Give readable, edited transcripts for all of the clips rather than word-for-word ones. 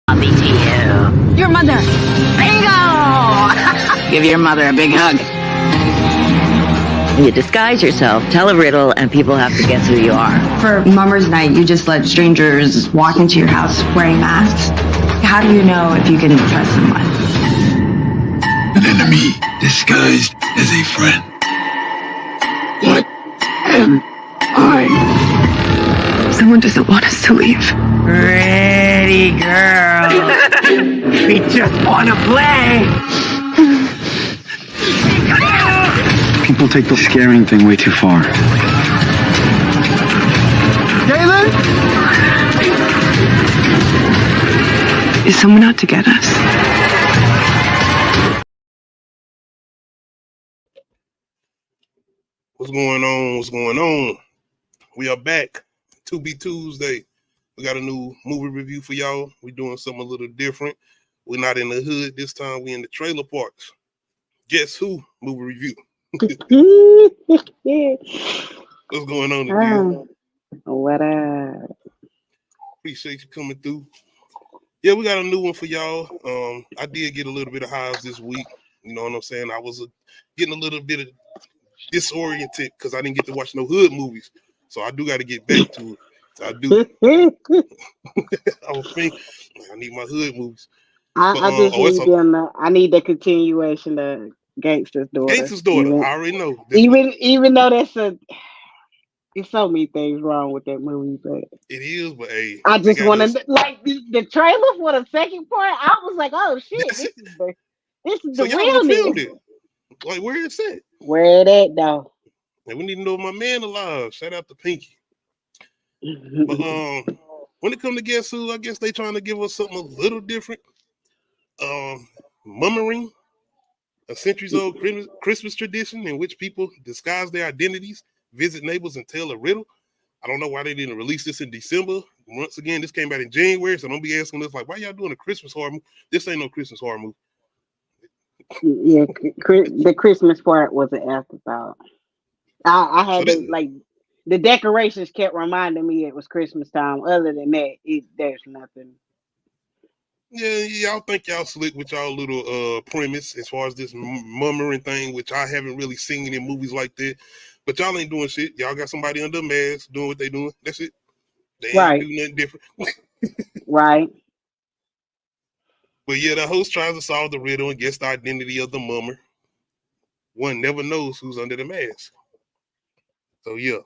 Puppy to you. Your mother. Bingo! Give your mother a big hug. You disguise yourself, tell a riddle, and people have to guess who you are. For Mummers Night, you just let strangers walk into your house wearing masks. How do you know if you can trust someone? An enemy disguised as a friend. What am I? Someone doesn't want us to leave. Pretty girl. We just want to play. People take the scaring thing way too far. Jalen? Is someone out to get us? What's going on? What's going on? We are back. Tubi Tuesday. We got a new movie review for y'all. We're doing something a little different. We're not in the hood this time. We're in the trailer parks. Guess who? Movie review. What's going on today? What up? Appreciate you coming through. Yeah, we got a new one for y'all. I did get a little bit of highs this week. You know what I'm saying? I was getting a little bit of disoriented because I didn't get to watch no hood movies. So I do got to get back to it. I do. I need my hood movies. I need the continuation of Gangster's Daughter. Gangster's Daughter. I already know. Even though there's so many things wrong with that movie, but it is. But hey, I just want to like the trailer for the second part. I was like, oh shit, this is the real filmed it. Like where is it? Where it at though? And we need to know if my man alive. Shout out to Pinky. But when it comes to Guess Who, I guess they trying to give us something a little different. Mummering, a centuries-old Christmas tradition in which people disguise their identities, visit neighbors, and tell a riddle. I don't know why they didn't release this in December. Once again, this came out in January, so don't be asking us like, why y'all doing a Christmas horror movie? This ain't no Christmas horror movie. Yeah, the Christmas part was an afterthought. I had to like the decorations kept reminding me it was Christmas time. Other than that, there's nothing. Yeah, y'all think y'all slick with y'all little premise as far as this mummering thing, which I haven't really seen in movies like that. But y'all ain't doing shit. Y'all got somebody under a mask doing what they doing. That's it. They ain't do nothing different. Right. But yeah, the host tries to solve the riddle and guess the identity of the mummer. One never knows who's under the mask. So yeah.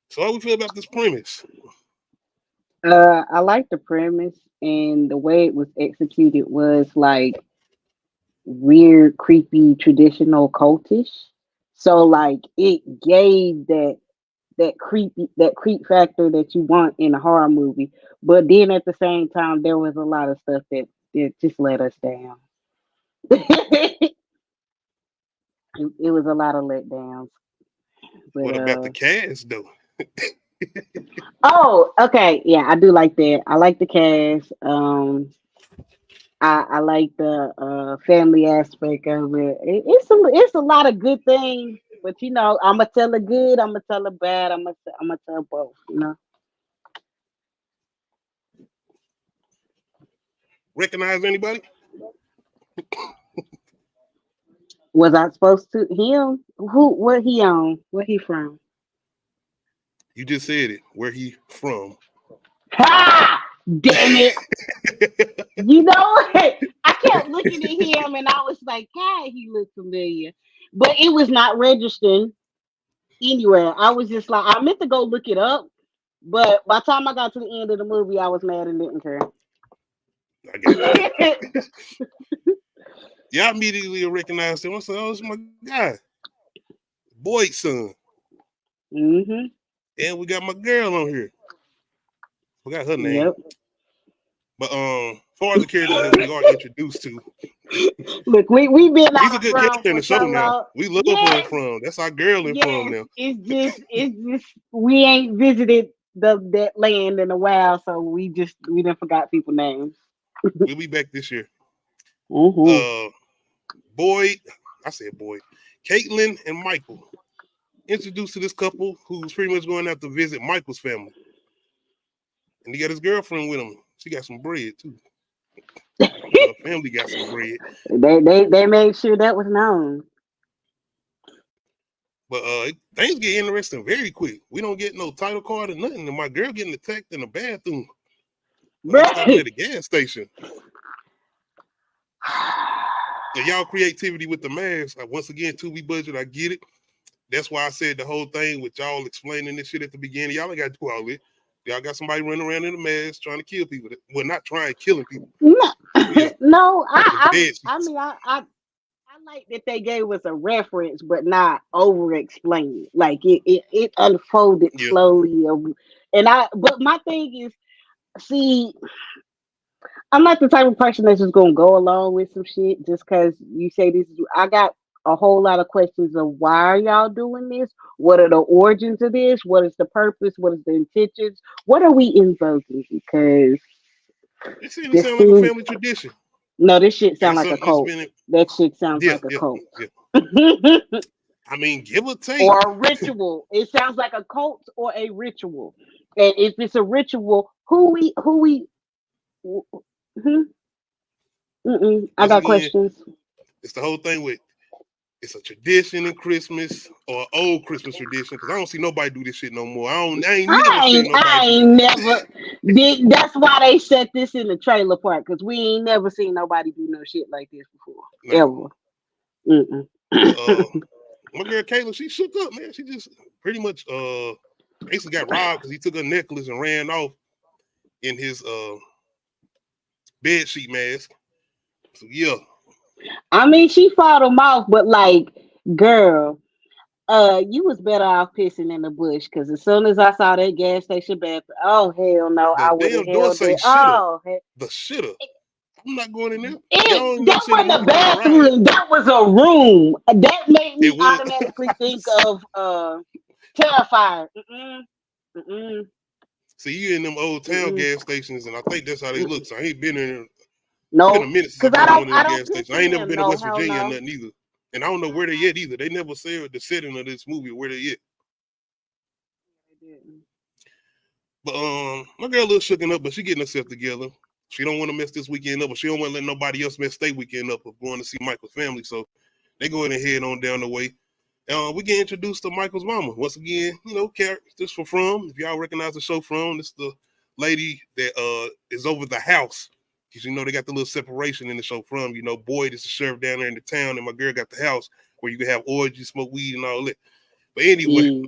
So how we feel about this premise? I like the premise, and the way it was executed was like weird, creepy, traditional cultish. So like it gave that creep factor that you want in a horror movie. But then at the same time, there was a lot of stuff that just let us down. It was a lot of letdowns. But, what about the cast though? Oh, okay. Yeah, I do like that. I like the cast. I like the family aspect of it. It's a lot of good things, but you know, I'm gonna tell a good, I'm gonna tell a bad, I'm gonna tell both. You know. Recognize anybody? Was I supposed to him? Who? What he on? Where he from? You just said it. Where he from? Ha! Damn it! You know what? I kept looking at him and I was like, God, he looked familiar. But it was not registering anywhere. I was just like, I meant to go look it up, but by the time I got to the end of the movie, I was mad and didn't care. I got you. Yeah, I immediately recognized him. I said, oh, it's my guy. Boyd's son. Mm-hmm. And we got my girl on here. Forgot her name. Yep. But as far as the characters that we are introduced to, look, we've been he's a good character in the show now. We love her from. That's our girl in from now. It's just we ain't visited that land in a while, so we didn't forgot people's names. We'll be back this year. Mm-hmm. Boyd, I said Boyd, Caitlin and Michael. introduced to this couple who's pretty much going out to visit Michael's family. And he got his girlfriend with him. She got some bread too. Her family got some bread. They made sure that was known. But things get interesting very quick. We don't get no title card or nothing. And my girl getting attacked in the bathroom when they stopping at the gas station. And y'all creativity with the mask. Once again, Tubi budget, I get it. That's why I said the whole thing with y'all explaining this shit at the beginning. Y'all ain't got to do all it. Y'all got somebody running around in a mask trying to kill people. Well, not trying, killing people. No, Yeah. no. I mean, I like that they gave us a reference, but not over explain. Like it unfolded slowly. But my thing is, see, I'm not the type of person that's just gonna go along with some shit just because you say this. I got a whole lot of questions of why are y'all doing this? What are the origins of this? What is the purpose? What is the intentions? What are we invoking? Because it seems to sound like a family tradition. No, this shit sounds like a cult. That shit sounds like a cult. Yeah. I mean, give or take. Or a ritual. It sounds like a cult or a ritual. And if it's a ritual, I got questions. It's the whole thing with it's a tradition in Christmas or old Christmas tradition because I don't see nobody do this shit no more. I ain't never. That's why they set this in the trailer park because we ain't never seen nobody do no shit like this before. No. Ever. My girl Kayla, she shook up, man. She just pretty much basically got robbed because he took her necklace and ran off in his bed sheet mask. So yeah. I mean, she fought him off, but like, girl, you was better off pissing in the bush because as soon as I saw that gas station bathroom, oh hell no, I would have held it. Oh, the shitter. I'm not going in there. That wasn't a bathroom. That was a room. That made me automatically think of Terrifier. See, you in them old town gas stations, and I think that's how they look. So I ain't been in. No, been a minute since I've been in one of them gas stations. I ain't never been to West Virginia or nothing either. And I don't know where they at either. They never said the setting of this movie where they at. But my girl a little shooken up, but she getting herself together. She don't want to mess this weekend up, but she don't want to let nobody else mess their weekend up of going to see Michael's family. So they go ahead and head on down the way. We get introduced to Michael's mama. Once again, characters from. If y'all recognize the show From, it's the lady that is over the house. Because they got the little separation in the show From. Boyd is the sheriff down there in the town, and my girl got the house where you can have orgies, smoke weed, and all that. But anyway,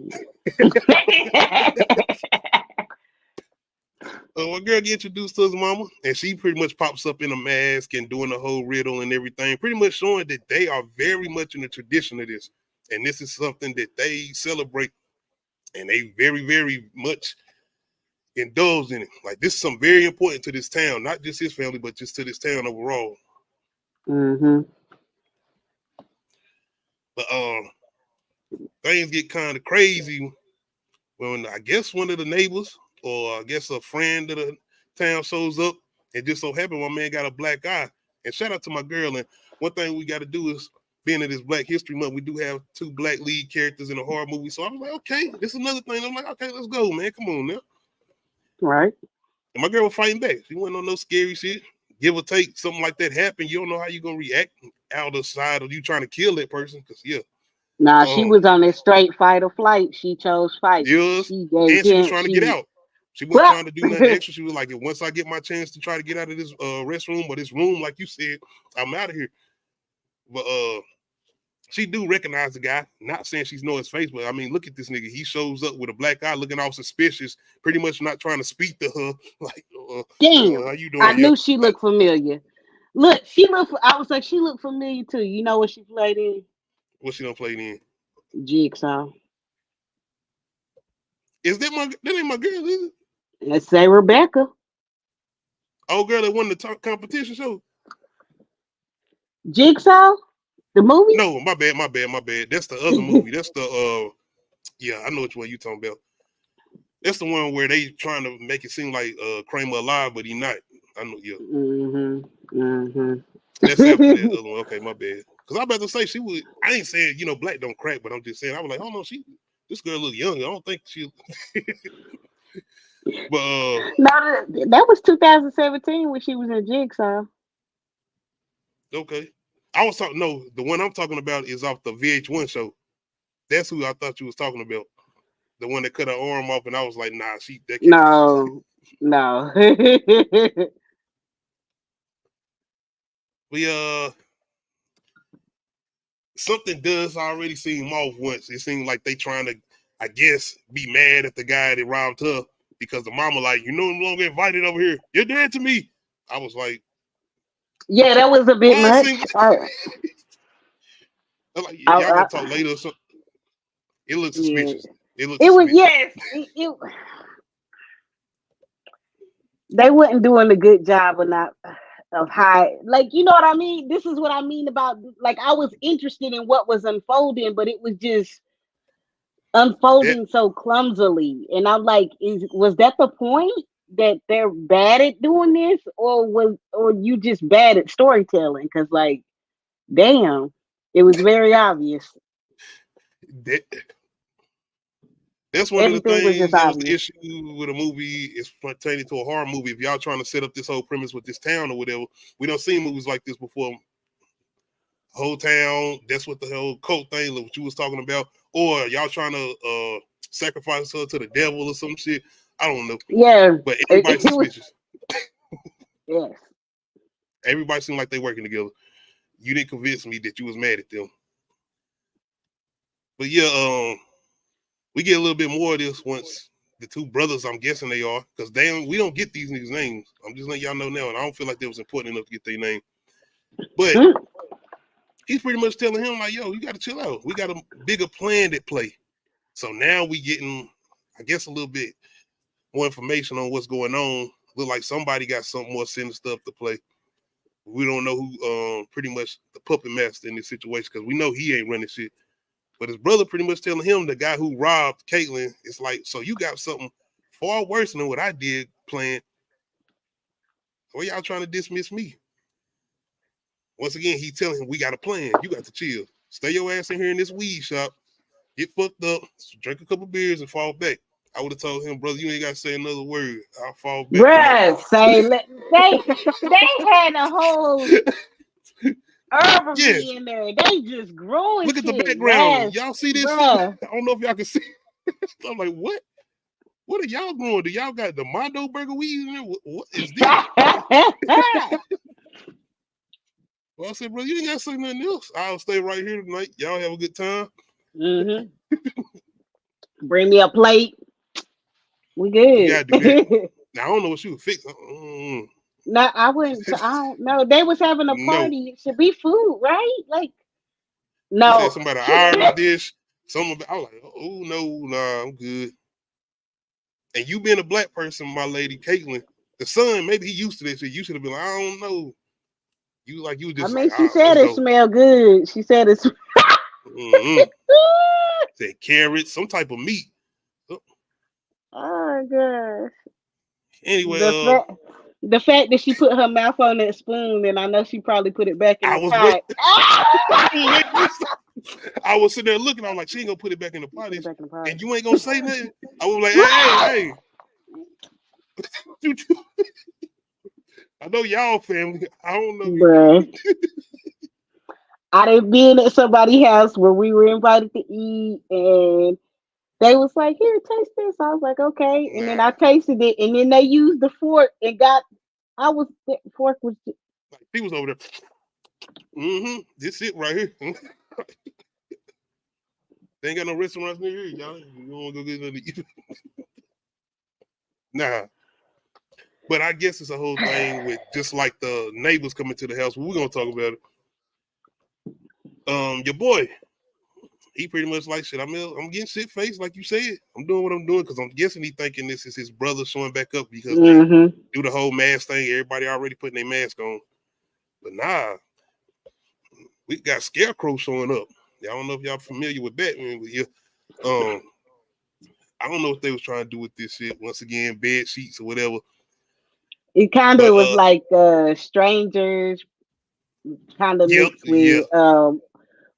my girl get introduced to his mama, and she pretty much pops up in a mask and doing the whole riddle and everything, pretty much showing that they are very much in the tradition of this. And this is something that they celebrate, and they very, very much indulge in it. Like, this is something very important to this town, not just his family, but just to this town overall. But things get kind of crazy when I guess one of the neighbors or I guess a friend of the town shows up. It just so happened my man got a black eye. And shout out to my girl. And one thing we got to do is, being in this Black History Month, we do have 2 black lead characters in a horror movie. So I was like, okay, this is another thing. I'm like, okay, let's go, man. Come on now. Right. And my girl was fighting back. She wasn't on no scary shit. Give or take, something like that happen. You don't know how you're going to react out of side of you trying to kill that person. Because, Nah, she was on a straight fight or flight. She chose fight. Yes. She was trying to get out. She wasn't trying to do nothing extra. She was like, once I get my chance to try to get out of this restroom or this room, like you said, I'm out of here. But she do recognize the guy. Not saying she's know his face, but I mean, look at this nigga. He shows up with a black eye, looking all suspicious, pretty much not trying to speak to her. Like, damn, how you doing? I knew she looked familiar. Look, I was like, she looked familiar too. You know what she played in? What she done played in? Jigsaw. Is that ain't my girl, is it? Let's say Rebecca. Oh, girl that won the competition show. Jigsaw? The movie? No, my bad. That's the other movie. That's the I know which one you talking about. That's the one where they trying to make it seem like Kramer alive, but he not. I know, That's after that other one. Okay, my bad. Because I'm about to say I ain't saying, black don't crack, but I'm just saying, I was like, oh no, she this girl look young. I don't think she. But No, that was 2017 when she was in Jigsaw. okay, I was talking. No, the one I'm talking about is off the VH1 show. That's who I thought you was talking about. The one that cut her arm off, and I was like, nah, that can't. No. We something does already seem off once. It seemed like they trying to, I guess, be mad at the guy that robbed her because the mama like, you no longer invited over here. You're dead to me. I was like, Yeah, that was a bit why much. like, y'all gonna talk later or something? It looks suspicious. It looks suspicious. Yes. They weren't doing a good job of high, like, you know what I mean? This is what I mean about, like, I was interested in what was unfolding, but it was just unfolding so clumsily. And I'm like, was that the point? That they're bad at doing this, or you just bad at storytelling? Because, like, damn, it was very obvious. That's one Everything of the things that was the obvious. issue with a movie is pertaining to a horror movie. If y'all trying to set up this whole premise with this town or whatever, we don't see movies like this before. Whole town, that's what the whole cult thing, what you was talking about. Or y'all trying to sacrifice her to the devil or some shit. I don't know. Yeah. But everybody's suspicious. Yes. Everybody seemed like they working together. You didn't convince me that you was mad at them. But yeah, we get a little bit more of this once the two brothers, I'm guessing they are, because we don't get these niggas' names. I'm just letting y'all know now, and I don't feel like that was important enough to get their name. But he's pretty much telling him, like, yo, you got to chill out. We got a bigger plan at play. So now we getting, I guess, a little bit more information on what's going on. Look like somebody got something more sinister stuff to play. We don't know who pretty much the puppet master in this situation, because we know he ain't running shit. But his brother pretty much telling him, the guy who robbed Caitlyn, it's like, so you got something far worse than what I did planned. Why y'all trying to dismiss me? Once again, he telling him, we got a plan. You got to chill. Stay your ass in here in this weed shop. Get fucked up. Drink a couple beers and fall back. I would have told him, brother, you ain't got to say another word. I'll fall back. Bruh, they had a whole herb in there. They just growing. Look at the background. Yes. Y'all see this? I don't know if y'all can see. I'm like, what? What are y'all growing? Do y'all got the Mondo burger weed in there? What is this? Well, I said, bro, you ain't got to say nothing else. I'll stay right here tonight. Y'all have a good time. Mm-hmm. Bring me a plate. We good. You gotta do that. Now, I don't know what you would fix. No, I wouldn't. I don't know. They was having a party. No. It should be food, right? Like, no. You said somebody Irish dish. I was like, oh, no, nah, I'm good. And you being a black person, my lady, Caitlyn, the son, maybe he used to that shit. You should have been like, I don't know. You just. I mean, she said it smelled good. She said it. Said carrots, some type of meat. Oh my gosh. Anyway, the fact that she put her mouth on that spoon, and I know she probably put it back in the pot. I was sitting there looking. I'm like, she ain't gonna put it back in the pot, and you ain't gonna say nothing. I was like, hey. I know y'all family. I don't know. Bruh. I done been at somebody's house where we were invited to eat, and they was like, here, taste this. I was like, okay. And then I tasted it, and then they used the fork and the fork was just... He was over there. This it right here. They ain't got no restaurants near here, y'all. You don't want to go get nothing to eat. Nah. But I guess it's a whole thing with just like the neighbors coming to the house. We're gonna talk about it. Your boy, he pretty much like, shit, I'm getting shit faced, like you said. I'm doing what I'm doing because I'm guessing he thinking this is his brother showing back up because they do the whole mask thing. Everybody already putting their mask on. But nah, we got Scarecrow showing up. I don't know if y'all familiar with Batman, but yeah. I don't know what they was trying to do with this shit. Once again, bed sheets or whatever. It kind of was like Strangers, kind of mixed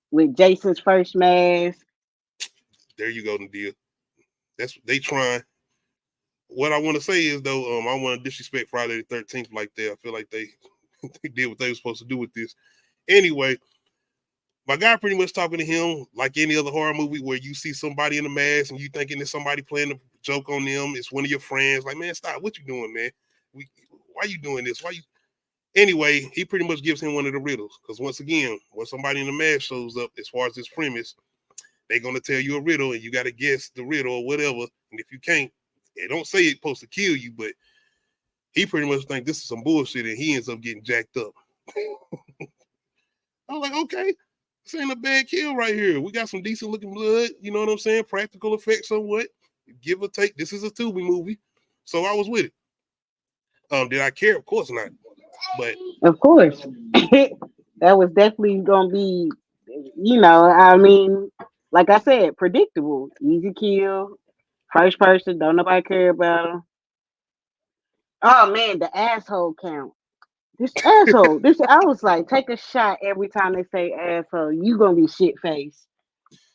with Jason's first mask. There you go, Nadia. That's what they trying. What I want to say is though, I want to disrespect Friday the 13th like that. I feel like they did what they were supposed to do with this. Anyway, my guy pretty much talking to him like any other horror movie where you see somebody in a mask and you thinking it's somebody playing a joke on them. It's one of your friends. Like, man, stop. What you doing, man? Why you doing this? Why you? Anyway, he pretty much gives him one of the riddles. Because once again, when somebody in a mask shows up, as far as this premise, they're going to tell you a riddle and you got to guess the riddle or whatever. And if you can't, they don't say it's supposed to kill you, but he pretty much think this is some bullshit and he ends up getting jacked up. I was like, okay, this ain't a bad kill right here. We got some decent looking blood. You know what I'm saying? Practical effects somewhat. Give or take. This is a Tubi movie. So I was with it. Did I care? Of course not. But of course, that was definitely gonna be, I mean, like I said, predictable, easy kill, first person, don't nobody care about him. Oh man, the asshole count. This asshole. I was like, take a shot every time they say asshole. You gonna be shit faced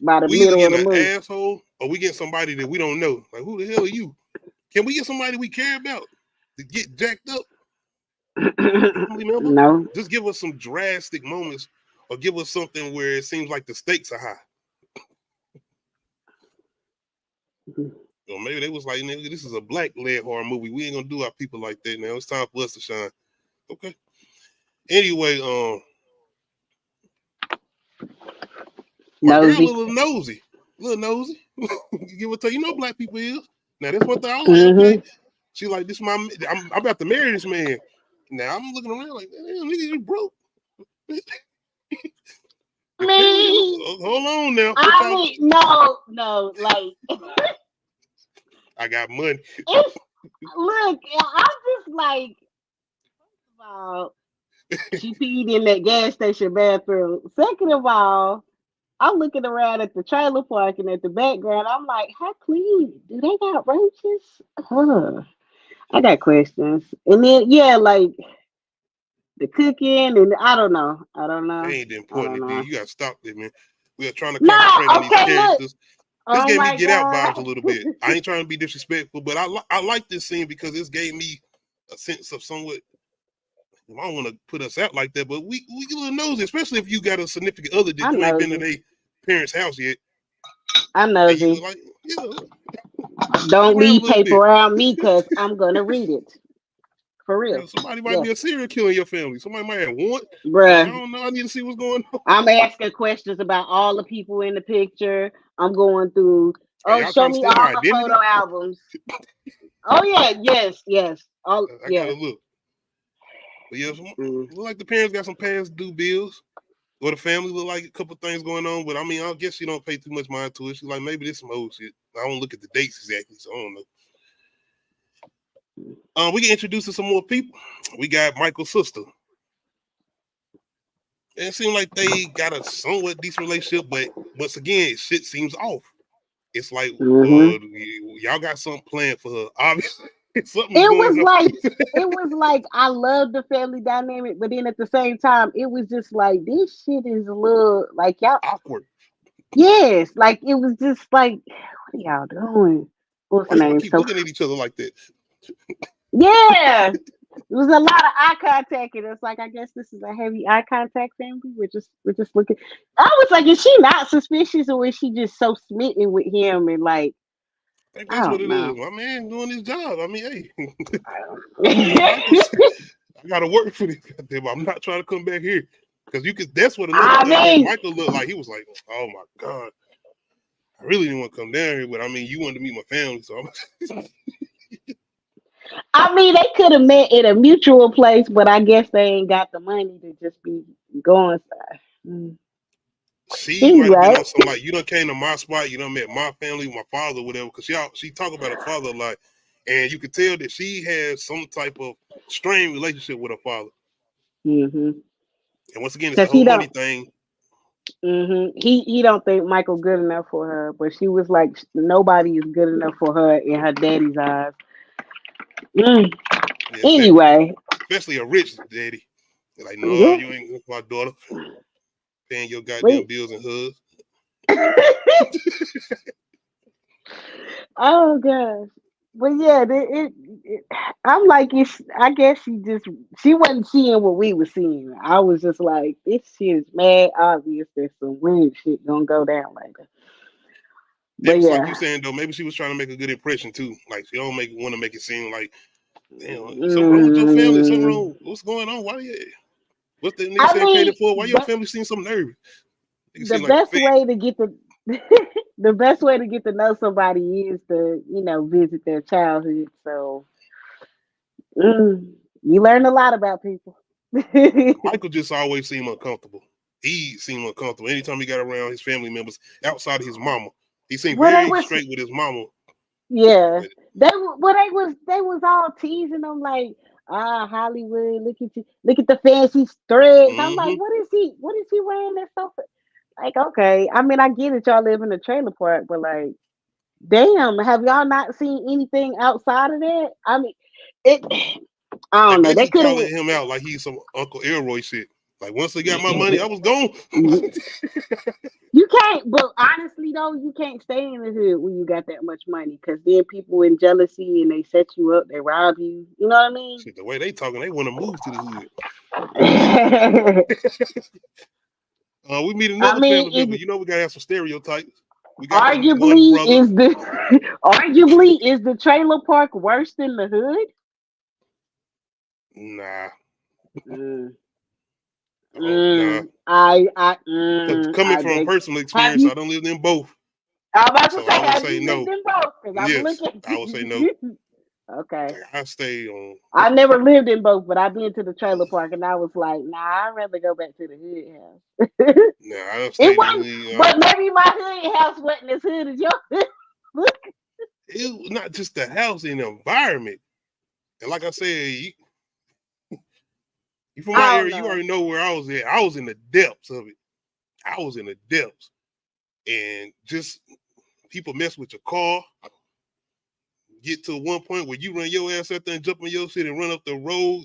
by the we either middle of get the an movie. asshole or we get somebody that we don't know. Like, who the hell are you? Can we get somebody we care about to get jacked up? Family member? No. Just give us some drastic moments or give us something where it seems like the stakes are high. Or maybe they was like, nigga, this is a black-led horror movie. We ain't gonna do our people like that now. It's time for us to shine. Okay. Anyway, my girl a little nosy. Give it to you know black people is. Now that's one thing I was like, okay. She like, this I'm about to marry this man. Now I'm looking around like, damn, nigga, you broke. Hold on now. No, like I got money. Look, I'm just like, first of all, she peed in that gas station bathroom. Second of all, I'm looking around at the trailer park and at the background. I'm like, how clean? Do they got roaches? I got questions. And then, yeah, like the cooking, and I don't know. They ain't important, dude. You got to stop it, man. We are trying to No, concentrate on these okay, characters. look. This Oh gave me my Get Out God. vibes a little bit. I ain't trying to be disrespectful, but I like this scene because this gave me a sense of somewhat. I don't want to put us out like that, but we get a little nosy, especially if you got a significant other that you ain't been to their parents' house yet. I'm nosy. Like, Don't around a leave little paper bit. around me because I'm gonna read it. For real. Somebody might be a serial killer in your family. Somebody might have one. Bruh. I don't know. I need to see what's going on. I'm asking questions about all the people in the picture. I'm going through. Are Oh, y'all show trying to me steal all my the identity? photo albums. Oh yeah, yes. All I gotta look. But yeah, look like the parents got some past due bills. Or the family look like a couple things going on, but I mean, I guess she don't pay too much mind to it. She's like, maybe this some old shit. I don't look at the dates exactly, so I don't know. We get introduced to some more people. We got Michael's sister. And it seemed like they got a somewhat decent relationship, but once again, shit seems off. It's like, y'all got something planned for her. Obviously, something's going on. It was like I love the family dynamic, but then at the same time, it was just like this shit is a little like y'all awkward. Yes, like it was just like, what are y'all doing? What's Why the y'all name? keep looking at each other like that? Yeah, it was a lot of eye contact, and it's like I guess this is a heavy eye contact family. We're just looking. I was like, is she not suspicious, or is she just so smitten with him and like? I think that's what it is. My man doing his job. I mean, hey, I gotta work for this. Goddamn, I'm not trying to come back here because you could. That's what another thing that Michael looked like. He was like, oh my God, I really didn't want to come down here, but I mean, you wanted to meet my family, so I mean, they could have met in a mutual place, but I guess they ain't got the money to just be going. She might have been on some like, you done came to my spot, you done met my family, my father, whatever. Because she talk about her father a lot, and you could tell that she has some type of strained relationship with her father. Mm-hmm. And once again, it's a whole money thing. Mm-hmm. He don't think Michael good enough for her, but she was like, nobody is good enough for her in her daddy's eyes. Yeah, anyway, especially a rich daddy. They're like, no, you ain't with my daughter. Paying your goddamn bills and hoods. Oh gosh. But yeah, I'm like, I guess she wasn't seeing what we were seeing. I was just like, this shit is mad obvious. There's some weird shit gonna go down later. It But was like you yeah, saying though. Maybe she was trying to make a good impression too. Like she don't want to make it seem like, damn, something wrong with your family. Something mm, wrong. What's going on? Why you? What's the nigga I saying paid mean, it for? Why your family seem so nervous? Nigga the seem like a best fan. way to get the the best way to get to know somebody is to visit their childhood. So you learn a lot about people. Michael just always seemed uncomfortable. He seemed uncomfortable anytime he got around his family members outside of his mama. He seemed Well, they very was straight with his mama. yeah. But They was all teasing them like, Hollywood, look at the fancy threads. I'm like, mm-hmm. what is he wearing that stuff? Like, okay. I mean, I get it, y'all live in a trailer park, but like, damn, have y'all not seen anything outside of that? I mean, it. I They don't know. They basically could have. calling him out like he's some Uncle Elroy shit. Like once they got my money, I was gone. You can't, but honestly though, you can't stay in the hood when you got that much money, because then people in jealousy and they set you up, they rob you. You know what I mean? Shit, the way they talking, they want to move to the hood. But we meet I another mean, family member. You know we gotta have some stereotypes. We got the one arguably brother. is the trailer park worse than the hood? Nah, Mm, nah. Because coming I from beg. personal Have experience, you? I don't live in both. I'm about to So I say, would have say you lived no. in both? Because I'm Yes, looking. I would say no. Okay. I stay on. I never lived in both, but I've been to the trailer park, and I was like, nah, I'd rather go back to the hood house. Nah, I It stayed in wasn't, the. but maybe my hood house wasn't as hood as your hood. It was not just the house and the environment. And like I said, you from my I don't area, you know. already know where I was at. I was in the depths of it. I was in the depths, and just people mess with your car. Get to one point where you run your ass out there and jump in your shit and run up the road.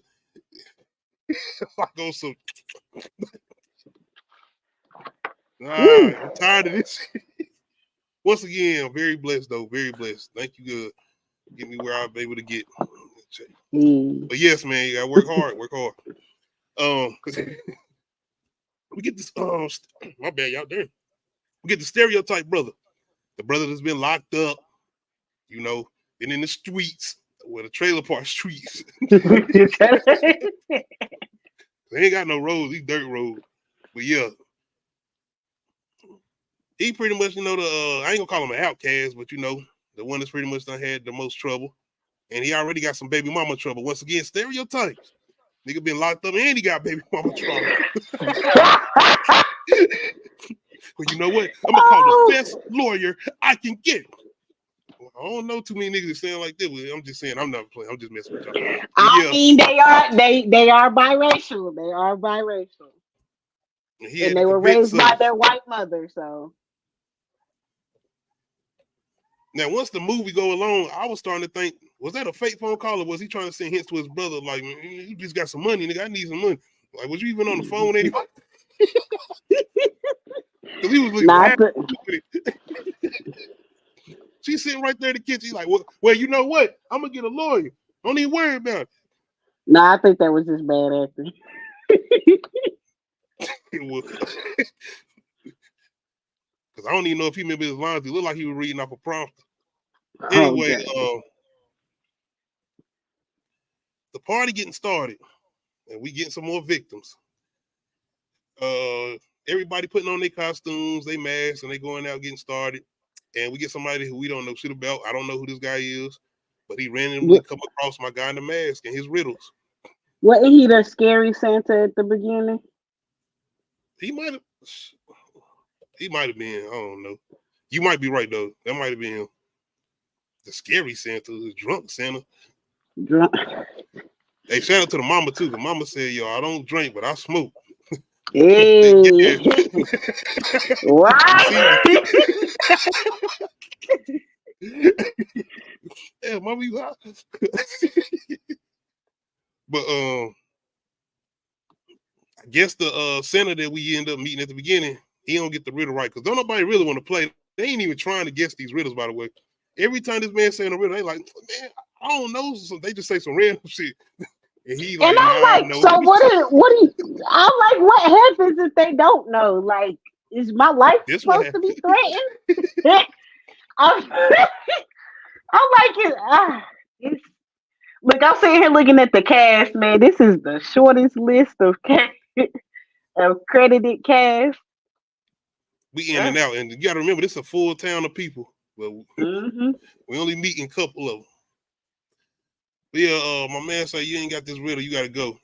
Like on some. Whew. I'm tired of this. Once again, I'm very blessed though. Very blessed. Thank you, good. Get me where I'll be able to get. Mm. But yes, man, you gotta work hard. Work hard. 'Cause we get this. My bad, y'all there. We get the stereotype brother. The brother that's been locked up. You know, been in the streets. Well, the trailer park streets. They ain't got no roads. These dirt roads. But yeah, he pretty much, the I ain't gonna call him an outcast, but the one that's pretty much done had the most trouble. And he already got some baby mama trouble. Once again, stereotypes. Nigga been locked up and he got baby mama trouble. But you know what? I'm gonna call the best lawyer I can get. I don't know too many niggas that sound like that. I'm just saying, I'm not playing. I'm just messing with y'all. But I yeah, mean, they are biracial. They are biracial, he and had they to were convince raised by us. their white mother. So Now, once the movie go along, I was starting to think, was that a fake phone call or was he trying to send hints to his brother? Like, man, you just got some money, nigga. I need some money. Like, was you even on the phone anyway? Because he was looking not mad. the. She's sitting right there in the kitchen. He's like, well, you know what? I'm going to get a lawyer. Don't even worry about it. No, I think that was just bad acting. Because I don't even know if he remember his lines. It looked like he was reading off a prompter. Anyway, the party getting started, and we getting some more victims. Everybody putting on their costumes, they masks, and they going out getting started. And we get somebody who we don't know shit about. I don't know who this guy is, but he randomly come across my guy in the mask and his riddles. Wasn't he the scary Santa at the beginning? He might have been. I don't know. You might be right though. That might have been him. The scary Santa, the drunk Santa. Drunk. Hey, shout out to the mama too. The mama said, "Yo, I don't drink, but I smoke." Hey. Right. Yeah, mama, you hot. But I guess the Santa that we end up meeting at the beginning, he don't get the riddle right because don't nobody really want to play. They ain't even trying to guess these riddles, by the way. Every time this man saying a riddle, they like, man, I don't know. So they just say some random shit. And he like, And I'm nah, like, no. so what do you, I'm like, what happens if they don't know? Like, is my life This what supposed to happened. be threatened? I'm, I'm like, it's, look, I'm sitting here looking at the cast, man. This is the shortest list of of credited cast. We in and out. And you got to remember, this is a full town of people. But Mm-hmm. we only meeting a couple of them. But yeah, my man said, you ain't got this riddle. You got to go.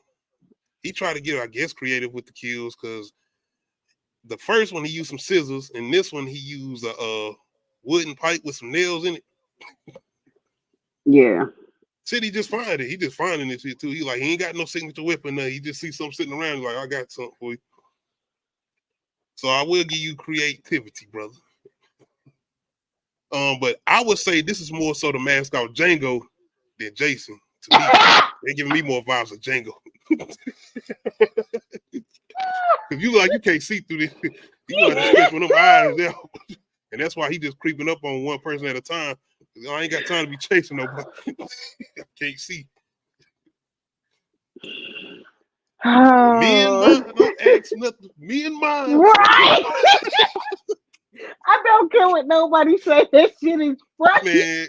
He tried to get, I guess, creative with the kills because the first one he used some scissors, and this one he used a wooden pipe with some nails in it. Yeah. Said he just find it. He just finding it too. He like he ain't got no signature weapon. He just see something sitting around. He's like, I got something for you. So I will give you creativity, brother. But I would say this is more so the mascot Django than Jason. To me, they're giving me more vibes of Django. Cause you like you can't see through this. You like to stretch one of them eyes out, and that's why he just creeping up on one person at a time. I ain't got time to be chasing nobody. I can't see. Me and mine, don't ask nothing. Me and mine. Right. I don't care what nobody say. That shit is funny. Man,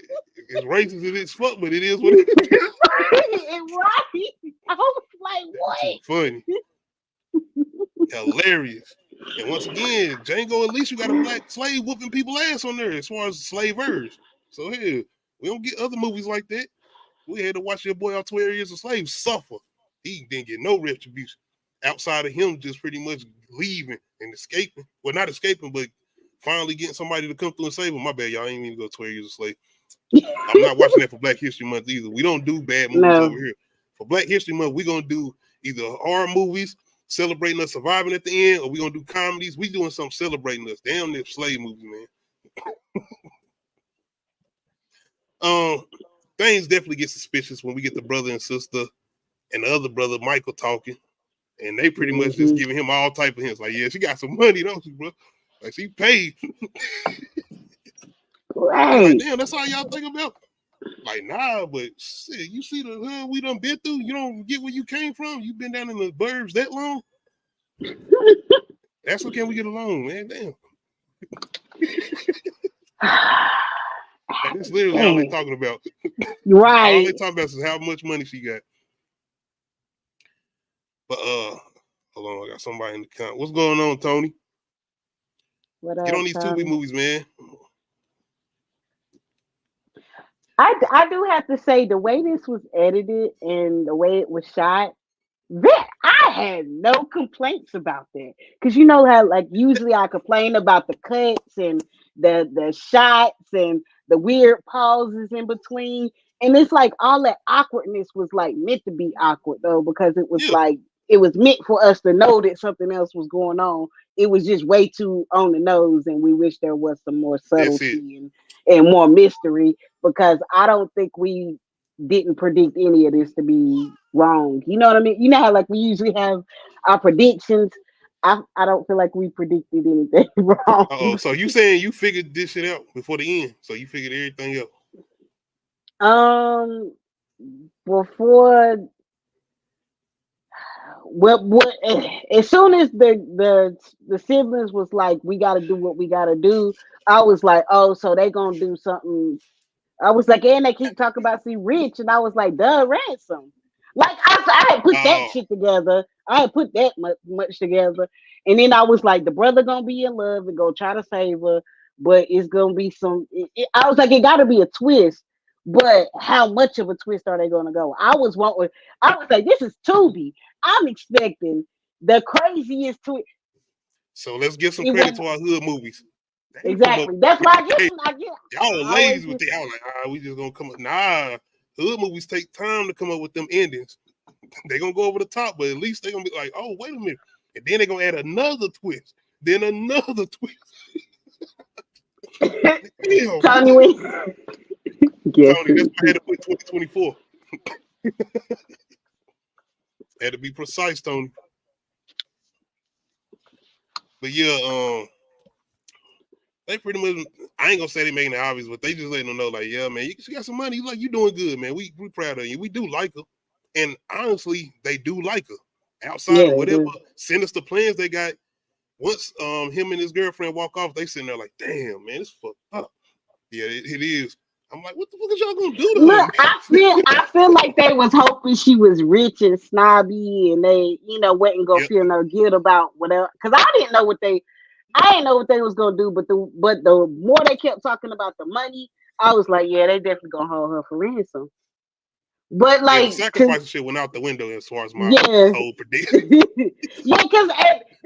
it's racist and it's fuck, but it is what it is. Right. I was like, what? Funny. Hilarious. And once again, Django, at least you got a black slave whooping people ass on there as far as slavers. So here, we don't get other movies like that. We had to watch your boy out 12 years a slave suffer. He didn't get no retribution outside of him just pretty much leaving and escaping. Well, not escaping, but finally getting somebody to come through and save him. My bad, y'all ain't even go 12 years a slave. I'm not watching that for Black History Month either. We don't do bad movies over here. For Black History Month, we're going to do either horror movies, celebrating us surviving at the end, or we're going to do comedies. We doing something celebrating us. Damn this slave movie, man. Things definitely get suspicious when we get the brother and sister and the other brother, Michael, talking. And they pretty much just giving him all type of hints. Like, yeah, she got some money, don't she, bro? Like, she paid. Right. Like, damn, that's all y'all think about? Like, nah, but shit, you see the hood we done been through? You don't get where you came from? You been down in the burbs that long? That's what can we get along, man? Damn. Like, that's literally all they talking about. Right. All they talking about is how much money she got. But hold on, I got somebody in the comment. What's going on, Tony? What Get up, on these Tommy? Tubi movies, man. I do have to say the way this was edited and the way it was shot, that I had no complaints about that. Cause you know how like usually I complain about the cuts and the shots and the weird pauses in between. And it's like all that awkwardness was like meant to be awkward though, because it was like it was meant for us to know that something else was going on. It was just way too on the nose, and we wish there was some more subtlety and more mystery, because I don't think we didn't predict any of this to be wrong. You know what I mean? You know how like we usually have our predictions. I don't feel like we predicted anything wrong. So you saying you figured this shit out before the end? So you figured everything out? Before, what as soon as the siblings was like, we got to do what we got to do, I was like, oh, so they gonna do something. I was like, and they keep talking about rich, and I was like, duh, ransom. Like I had put that shit together. I had put that much together, and then I was like, the brother gonna be in love and go try to save her, but it's gonna be some. I was like, it got to be a twist, but how much of a twist are they gonna go? I was like, this is Tubi. I'm expecting the craziest twist. So let's give some credit to our hood movies. Exactly. That's why I get. Y'all were lazy with it. Y'all like, we just gonna come up. Nah, hood movies take time to come up with them endings. They gonna go over the top, but at least they gonna be like, oh, wait a minute. And then they gonna add another twist. Then another twist. Damn, Tony, Tony, that's why I had to put 2024. Had to be precise, Tony. But yeah, They pretty much, I ain't gonna say they making it obvious, but they just letting them know, like, yeah, man, you got some money. You like, you doing good, man. We proud of you. We do like her. And honestly, they do like her. Outside Yeah, of they whatever do. sinister plans they got, once him and his girlfriend walk off, they sitting there like, damn, man, it's fucked up. Yeah, it is. I'm like, what the fuck is y'all gonna do to her, Look, man? I feel like they was hoping she was rich and snobby, and they, wasn't gonna Yep. feel no guilt about whatever. Because I didn't know I didn't know what they was gonna do. But the more they kept talking about the money, I was like, yeah, they definitely gonna hold her for ransom. But Yeah, the like, sacrifice shit went out the window as far as my yeah, whole prediction. yeah, because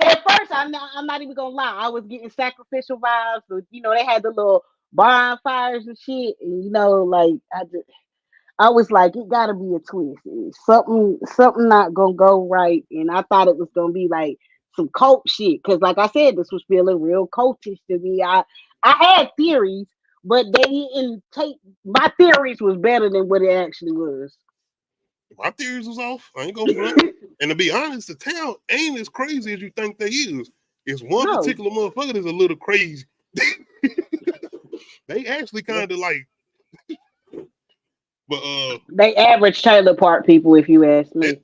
at first I'm not even gonna lie, I was getting sacrificial vibes. But, they had the little bonfires and shit, and like I was like, it gotta be a twist. Something not gonna go right. And I thought it was gonna be like some cult shit. Cause like I said, this was feeling real cultish to me. I had theories, but they didn't take my theories was better than what it actually was. My theories was off. I ain't gonna front. And to be honest, the town ain't as crazy as you think they is. It's one No. particular motherfucker that's a little crazy. They actually kind of like, but They average trailer park people, if you ask that me.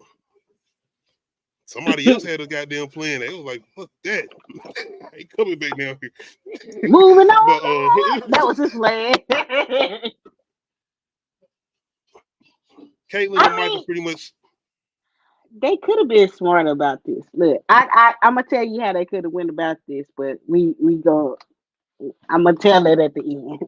somebody else had a goddamn plan. They was like, fuck that. I ain't coming back down here. Moving But on. That was his plan. Caitlyn and I Michael mean, pretty much. they could have been smart about this. Look, I'm gonna tell you how they could have went about this, but we go. I'm gonna tell it at the end.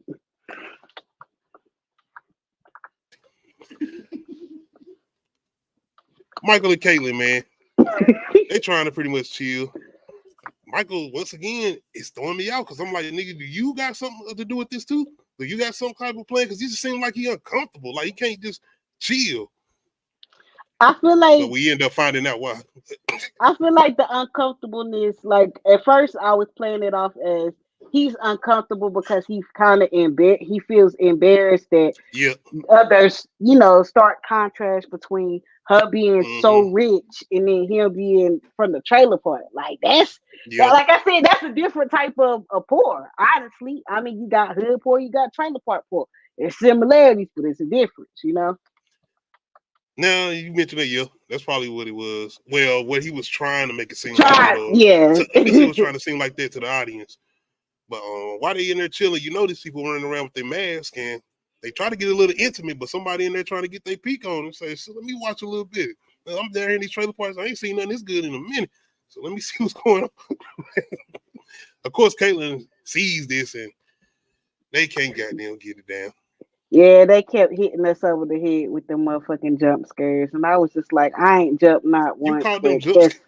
Michael and Caitlyn, man, they trying to pretty much chill. Michael, once again, is throwing me out because I'm like, nigga, do you got something to do with this too? Do you got some type of plan? Because he just seems like he uncomfortable. Like he can't just chill. I feel But like we end up finding out why. the uncomfortableness. Like at first, I was playing it off as he's uncomfortable because he's kind of he feels embarrassed that Yeah. others, stark contrast between her being so Mm-hmm. rich and then him being from the trailer park. Like Yeah. like I said, that's a different type of poor. Honestly, I mean, you got hood poor, you got trailer park poor. There's similarities, but it's a difference. Now you mentioned that, yeah, that's probably what it was. Well, what he was trying to make it seem like, but Try, yeah. to us, it was trying to seem like that to the audience. But why they in there chilling? You know, these people running around with their mask and they try to get a little intimate, but somebody in there trying to get their peek on and say, so let me watch a little bit. Now, I'm there in these trailer parks. I ain't seen nothing this good in a minute. So let me see what's going on. Of course, Caitlyn sees this and they can't goddamn get it down. Yeah, they kept hitting us over the head with them motherfucking jump scares, and I was just like, I ain't jumped not You once, called them but jump scares.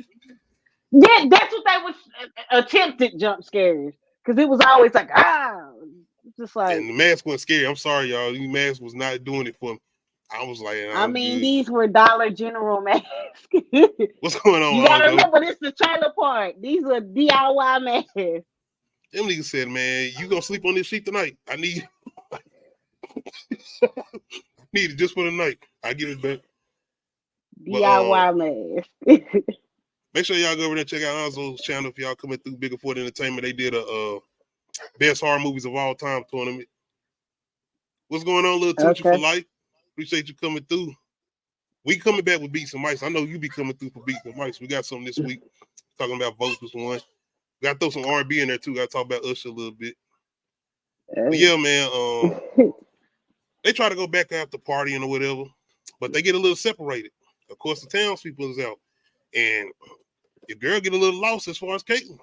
that's what they was attempted jump scares, because it was always like just like. And the mask wasn't scary. I'm sorry, y'all. The mask was not doing it for me. I was like, I I'm mean, good. these were Dollar General masks. What's going on, You gotta Aldo? remember, this is the trailer park. These are DIY masks. Them niggas said, man, you gonna sleep on this sheet tonight. I need it just for the night. I get it back. But DIY mask. make sure y'all go over there and check out Alzo's channel if y'all coming through Bigger Ford Entertainment. They did a best horror movies of all time tournament. What's going on, little Tucci for Okay. life? Appreciate you coming through. We coming back with Beats and Mics. I know you be coming through for Beats and Mics. We got something this week talking about votes was one. We got to throw some R&B in there too. Got to talk about Usher a little bit. But yeah, man. They try to go back after partying or whatever, but they get a little separated. Of course, the townspeople is out, and your girl get a little lost as far as Caitlyn.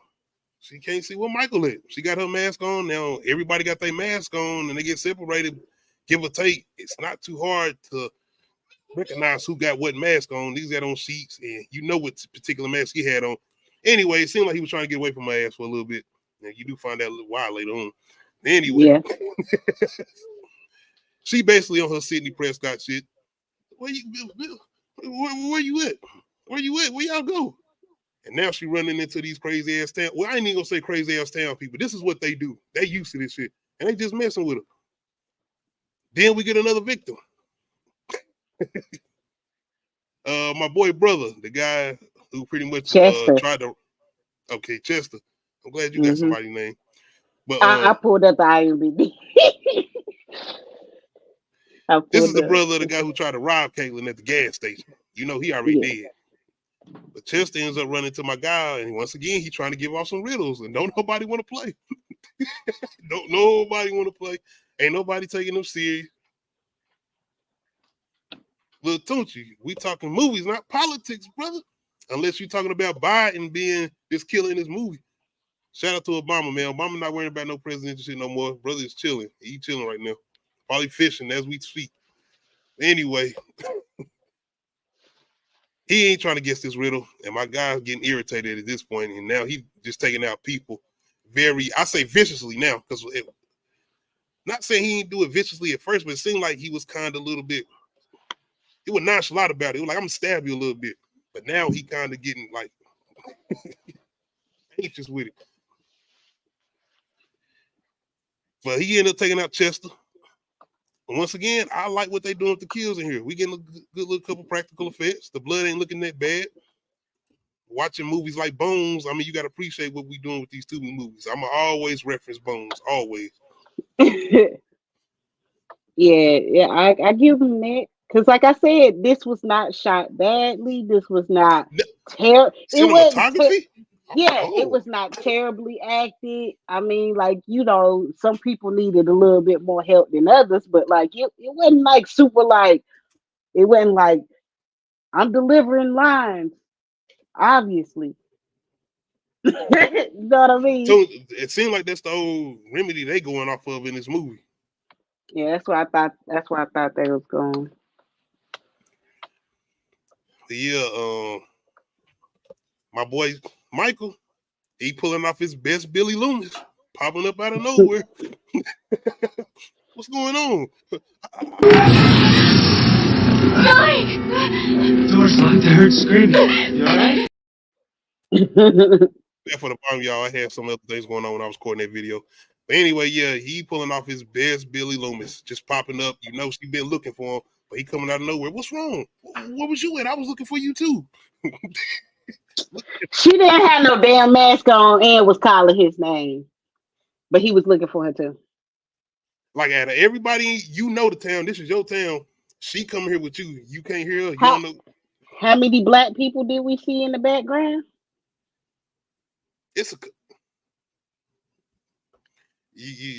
She can't see what Michael is. She got her mask on now. Everybody got their mask on, and they get separated. Give or take, it's not too hard to recognize who got what mask on. These got on sheets, and you know what particular mask he had on. Anyway, it seemed like he was trying to get away from my ass for a little bit. Now, you do find out a little while later on. Anyway. Yeah. She basically on her Sidney Prescott shit. Where you at? Where you at? Where y'all go? And now she running into these crazy ass town. Well, I ain't even gonna say crazy ass town people. This is what they do. They used to this shit. And they just messing with her. Then we get another victim. My boy brother, the guy who pretty much Chester. tried to. Okay, Chester. I'm glad you got somebody's name. But I pulled up the IMDb. this is the brother of the guy who tried to rob Caitlyn at the gas station. You know, he already dead. But Chester ends up running to my guy, and once again, he's trying to give off some riddles, and don't nobody want to play. Don't nobody want to play. Ain't nobody taking them serious. Lil Tunchi, we talking movies, not politics, brother. Unless you're talking about Biden being this killer in this movie. Shout out to Obama, man. Obama not worrying about no presidential shit no more. Brother is chilling. He chilling right now. Probably fishing as we speak. Anyway, he ain't trying to guess this riddle, and my guy's getting irritated at this point, and now he just taking out people I say viciously now, because not saying he didn't do it viciously at first, but it seemed like he was kind of a little bit, he was nonchalant about it. He was like, I'm gonna stab you a little bit. But now he kind of getting like anxious with it. But he ended up taking out Chester. And once again, I like what they doing with the kills in here. We getting a good little couple practical effects. The blood ain't looking that bad. Watching movies like Bones, I mean, you got to appreciate what we doing with these Tubi movies. I'm going to always reference Bones, always. Yeah, I give him that. Because like I said, this was not shot badly. This was not terrible. Cinematography? It was not terribly acted. I mean, like, you know, some people needed a little bit more help than others, but like it wasn't like super like, it wasn't like I'm delivering lines, obviously. You know what I mean? So it seemed like that's the old remedy they going off of in this movie. Yeah, that's why I thought that was going. Yeah, my boy Michael, he pulling off his best Billy Loomis, popping up out of nowhere. What's going on? Door's locked. I heard screaming. You all right? Yeah, for the bottom, y'all, I had some other things going on when I was recording that video. But anyway, yeah, he pulling off his best Billy Loomis, just popping up. You know, she been looking for him, but he coming out of nowhere. What's wrong? Where was you at? I was looking for you too. She didn't have no damn mask on and was calling his name, but he was looking for her too. Like out of everybody, you know the town. This is your town. She coming here with you. You can't hear her. You don't know. How many black people did we see in the background? It's a.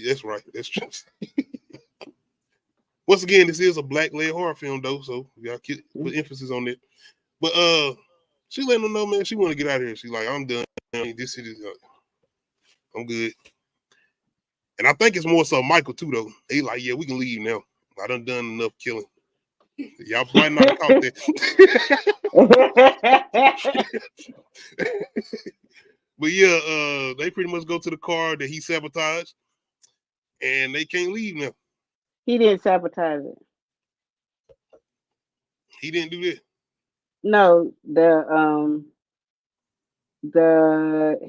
That's right. That's true. Once again, this is a black-led horror film, though, so we gotta put emphasis on it. But she letting them know, man, she want to get out of here. She's like, I'm done. This shit is, I'm good. And I think it's more so Michael too, though. He like, yeah, we can leave now. I done enough killing. Y'all might not caught that. But yeah, they pretty much go to the car that he sabotaged, and they can't leave now. He didn't sabotage it. He didn't do that. No,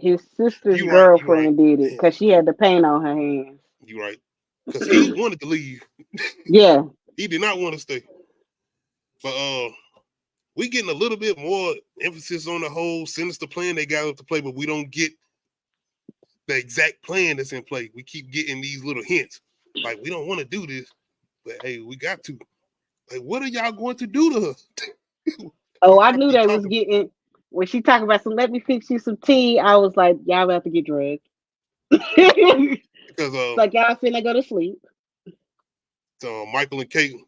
his sister's girlfriend did it because she had the paint on her hands. You're right. Because he wanted to leave. Yeah. He did not want to stay. But we getting a little bit more emphasis on the whole sinister plan they got up to play, but we don't get the exact plan that's in play. We keep getting these little hints. Like, we don't want to do this, but hey, we got to. Like, what are y'all going to do to her? Oh, I knew they was getting, when she talking about some, let me fix you some tea, I was like, y'all about to get drugged. Because like, y'all finna go to sleep. So Michael and Caitlyn.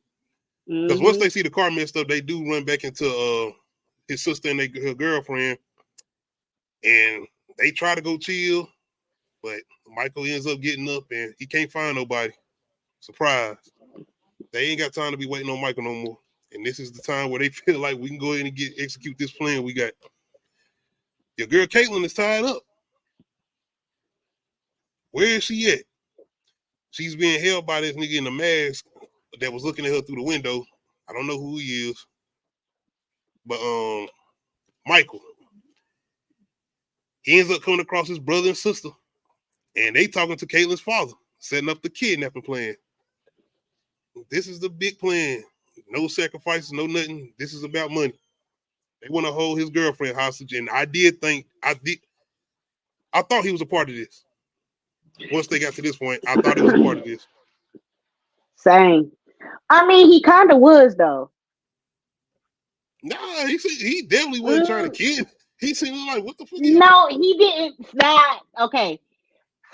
Because once they see the car messed up, they do run back into his sister and her girlfriend, and they try to go chill, but Michael ends up getting up and he can't find nobody. Surprise. They ain't got time to be waiting on Michael no more. And this is the time where they feel like we can go ahead and execute this plan we got. Your girl Caitlyn is tied up. Where is she at? She's being held by this nigga in a mask that was looking at her through the window. I don't know who he is. But Michael. He ends up coming across his brother and sister. And they talking to Caitlyn's father, setting up the kidnapping plan. This is the big plan. No sacrifices, no nothing. This is about money. They want to hold his girlfriend hostage. And I thought he was a part of this. once they got to this point, I thought it was a part of this. Same. I mean, he kind of was though. Nah, he definitely wasn't trying to kid. He seemed like, what the fuck? No, he didn't. Not okay.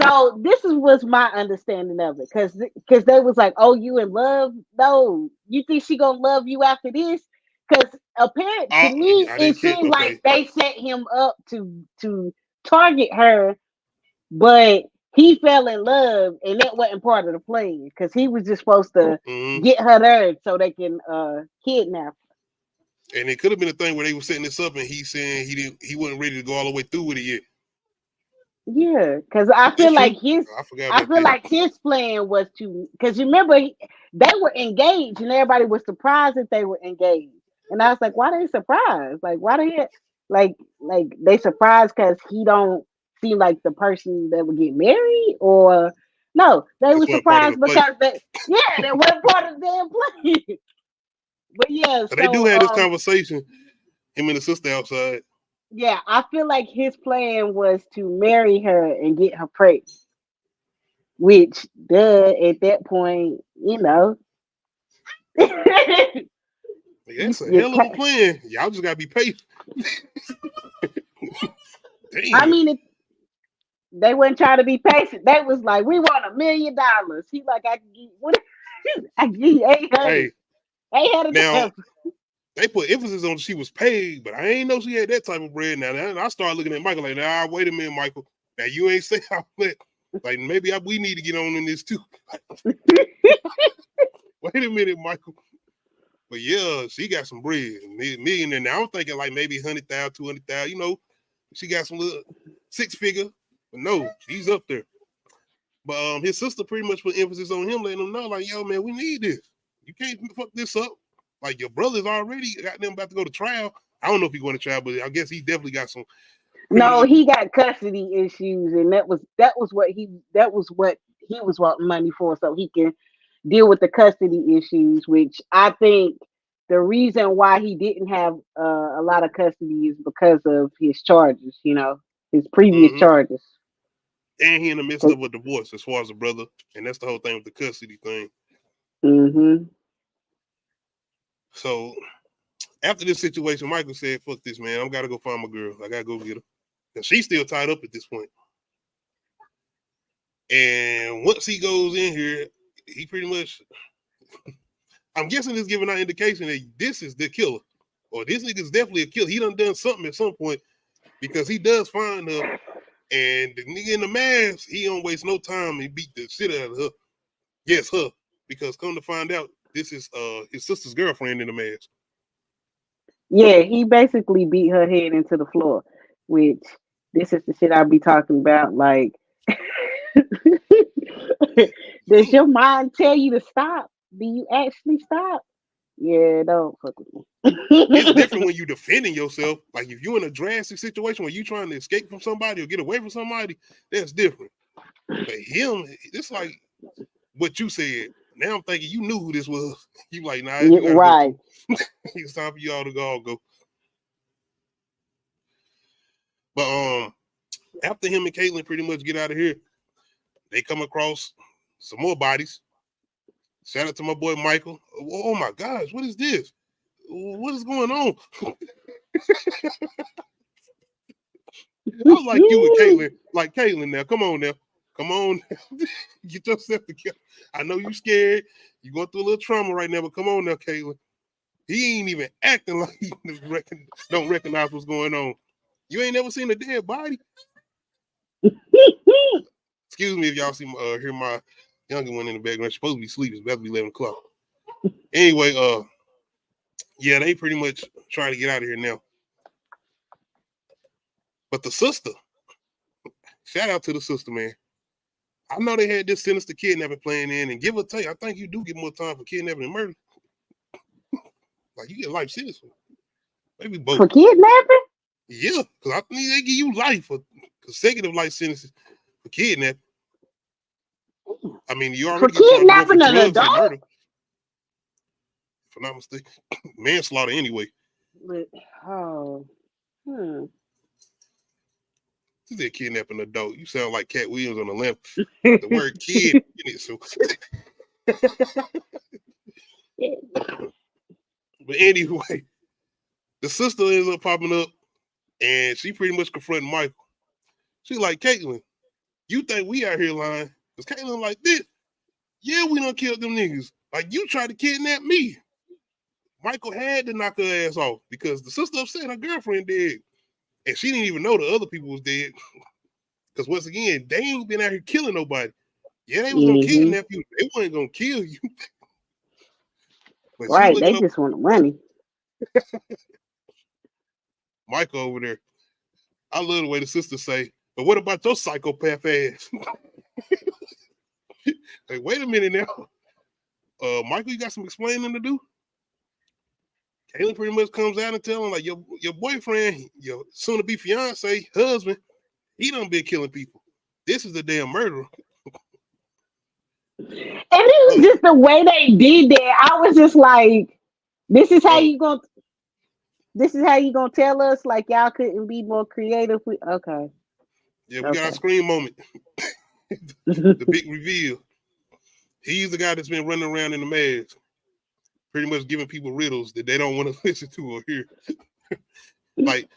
So this was my understanding of it, because they was like, "Oh, you in love? No, you think she gonna love you after this?" Because apparent to me, I it didn't catch. seemed Okay. like they set him up to target her, but he fell in love, and that wasn't part of the plan because he was just supposed to get her there so they can kidnap her. And it could have been a thing where they were setting this up, and he's saying he wasn't ready to go all the way through with it yet. Yeah, because I feel like his plan was to, because you remember they were engaged and everybody was surprised that they were engaged, and I was like, why they surprised? Like, why they like they surprised because he don't seem like the person that would get married, or no, they were surprised because that wasn't part of their plan. But yeah, so they do have this conversation, him and the sister outside. Yeah, I feel like his plan was to marry her and get her pregnant. Which, at that point, That's a hell of a plan. Y'all just gotta be patient. Damn. I mean, they weren't trying to be patient. They was like, "We want $1 million." He like, "I can give what? I give you 800. Hey, 800. Now they put emphasis on she was paid, but I ain't know she had that type of bread. Now I started looking at Michael like, "Nah, wait a minute, Michael. Now you ain't say how much. Like maybe we need to get on in this too." Wait a minute, Michael. But yeah, she got some bread, millionaire. Now I'm thinking like maybe 100,000, 200,000. She got some little 6-figure, but no, she's up there. But his sister pretty much put emphasis on him, letting him know like, yo, man, we need this. You can't fuck this up. Like your brother's already got them about to go to trial. I don't know if he's going to trial, but I guess he definitely got some. No, he got custody issues, and that was what he was wanting money for, so he can deal with the custody issues. Which I think the reason why he didn't have a lot of custody is because of his charges. His previous charges. And he in the midst of a divorce, as far as a brother, and that's the whole thing with the custody thing. So after this situation, Michael said, "Fuck this, man. I gotta go find my girl. I gotta go get her." And she's still tied up at this point. And once he goes in here, he pretty much, I'm guessing is giving out indication that this is the killer. Or this nigga's definitely a killer. He done something at some point because he does find her. And the nigga in the mask, he don't waste no time. He beat the shit out of her. Yes, her. Because come to find out, this is his sister's girlfriend in the mask. Yeah, he basically beat her head into the floor, which this is the shit I be talking about. Like, does your mind tell you to stop? Do you actually stop? Yeah, don't fuck with me. It's different when you defending yourself. Like if you're in a drastic situation where you trying to escape from somebody or get away from somebody, that's different. But him, it's like what you said. Now I'm thinking you knew who this was. You like, nah, you gotta right. Go. It's time for y'all to all go. But after him and Caitlin pretty much get out of here, they come across some more bodies. Shout out to my boy Michael. Oh my gosh, what is this? What is going on? I was like you with Caitlin. Like Caitlin now. Come on now. Come on. Get yourself together. I know you scared. You going through a little trauma right now, but come on now, Caitlin. He ain't even acting like he don't recognize what's going on. You ain't never seen a dead body? Excuse me if y'all see hear my younger one in the background. She's supposed to be sleeping. It's about to be 11 o'clock. Anyway, yeah, they pretty much trying to get out of here now. But the sister, shout out to the sister, man. I know they had this sinister kidnapping plan in, and give or take, I think you do get more time for kidnapping and murder. Like you get life sentence. Maybe both. For kidnapping? Yeah, because I think they give you life for consecutive life sentences for kidnapping. I mean, you already get charged for drugs and murder. If I'm not mistaken. Manslaughter anyway. But, She said kidnap an adult. You sound like Cat Williams on the lamp. The word kid in it. So, but anyway, the sister ends up popping up, and she pretty much confronting Michael. She's like, Caitlin, you think we out here lying? Because Caitlin like this. Yeah, we done killed them niggas. Like, you tried to kidnap me. Michael had to knock her ass off because the sister upset her girlfriend dead. And she didn't even know the other people was dead. Because once again, they ain't been out here killing nobody. Yeah, they was gonna kidnap you. They weren't gonna kill you. But Right, they just want money. Michael over there. I love the way the sister say, but what about your psychopath ass? Hey, wait a minute now. Michael, you got some explaining to do? Caitlin pretty much comes out and telling like your boyfriend, your soon-to-be fiance, husband, he done been killing people. This is the damn murderer. And it was just the way they did that. I was just like, this is how you gonna tell us like y'all couldn't be more creative. Okay. Yeah, we got our scream moment. The big reveal. He's the guy that's been running around in the mask, pretty much giving people riddles that they don't want to listen to or hear. Like,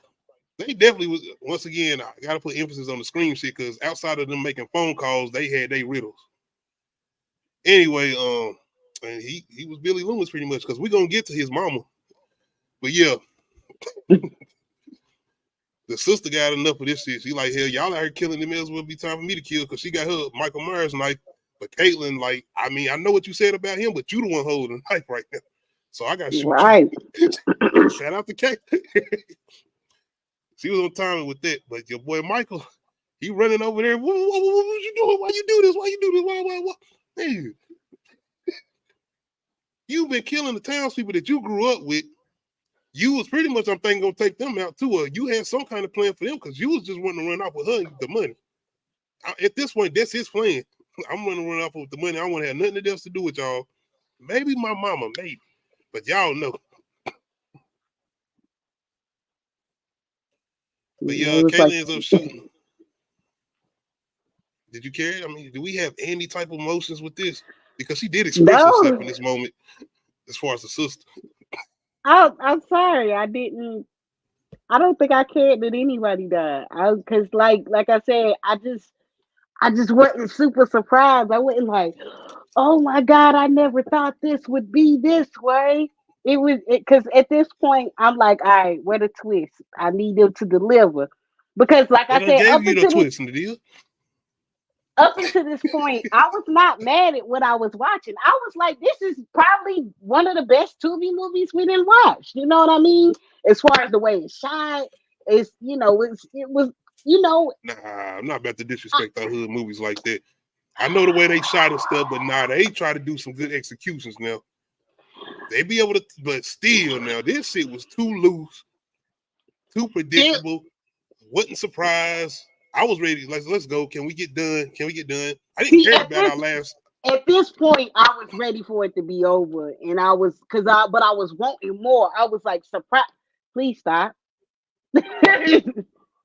they definitely was, once again, I got to put emphasis on the scream shit because outside of them making phone calls, they had their riddles. Anyway, and he was Billy Loomis pretty much because we're going to get to his mama. But yeah, the sister got enough of this shit. She like, hell, y'all out here killing them, as well be time for me to kill because she got her Michael Myers knife. But Caitlin, like, I mean, I know what you said about him, but you the one holding the knife right now. So I got to shoot you. Shout out to Caitlin. She was on timing with that. But your boy Michael, he running over there. What you doing? Why you do this? Why you do this? Why? Hey, you've been killing the townspeople that you grew up with. You was pretty much, I'm thinking, gonna take them out too. Or you had some kind of plan for them because you was just wanting to run off with her and the money. At this point, that's his plan. I'm running run off with the money. I want to have nothing else to do with y'all. Maybe my mama, maybe, but y'all know. But yeah, Kayla ends up shooting. Did you care? I mean, do we have any type of emotions with this? Because she did express herself in this moment, as far as the sister. I'm sorry, I didn't. I don't think I cared that anybody died. Because like I said, I just wasn't super surprised. I wasn't like, oh my God, I never thought this would be this way. It was because at this point I'm like, all right, what a twist. I need them to deliver. Because like I said, gave you the twist in the deal. Up until this point, I was not mad at what I was watching. I was like, this is probably one of the best Tubi movies we didn't watch. You know what I mean? As far as the way it's shot, it was. Nah, I'm not about to disrespect our hood movies like that. I know the way they shot and stuff, but nah, they try to do some good executions now. They be able to, but still now, this shit was too loose, too predictable. Wasn't surprised. I was ready. Let's go. Can we get done? I didn't care about our last. At this point, I was ready for it to be over, and I was but I was wanting more. I was like, surprise! Please stop.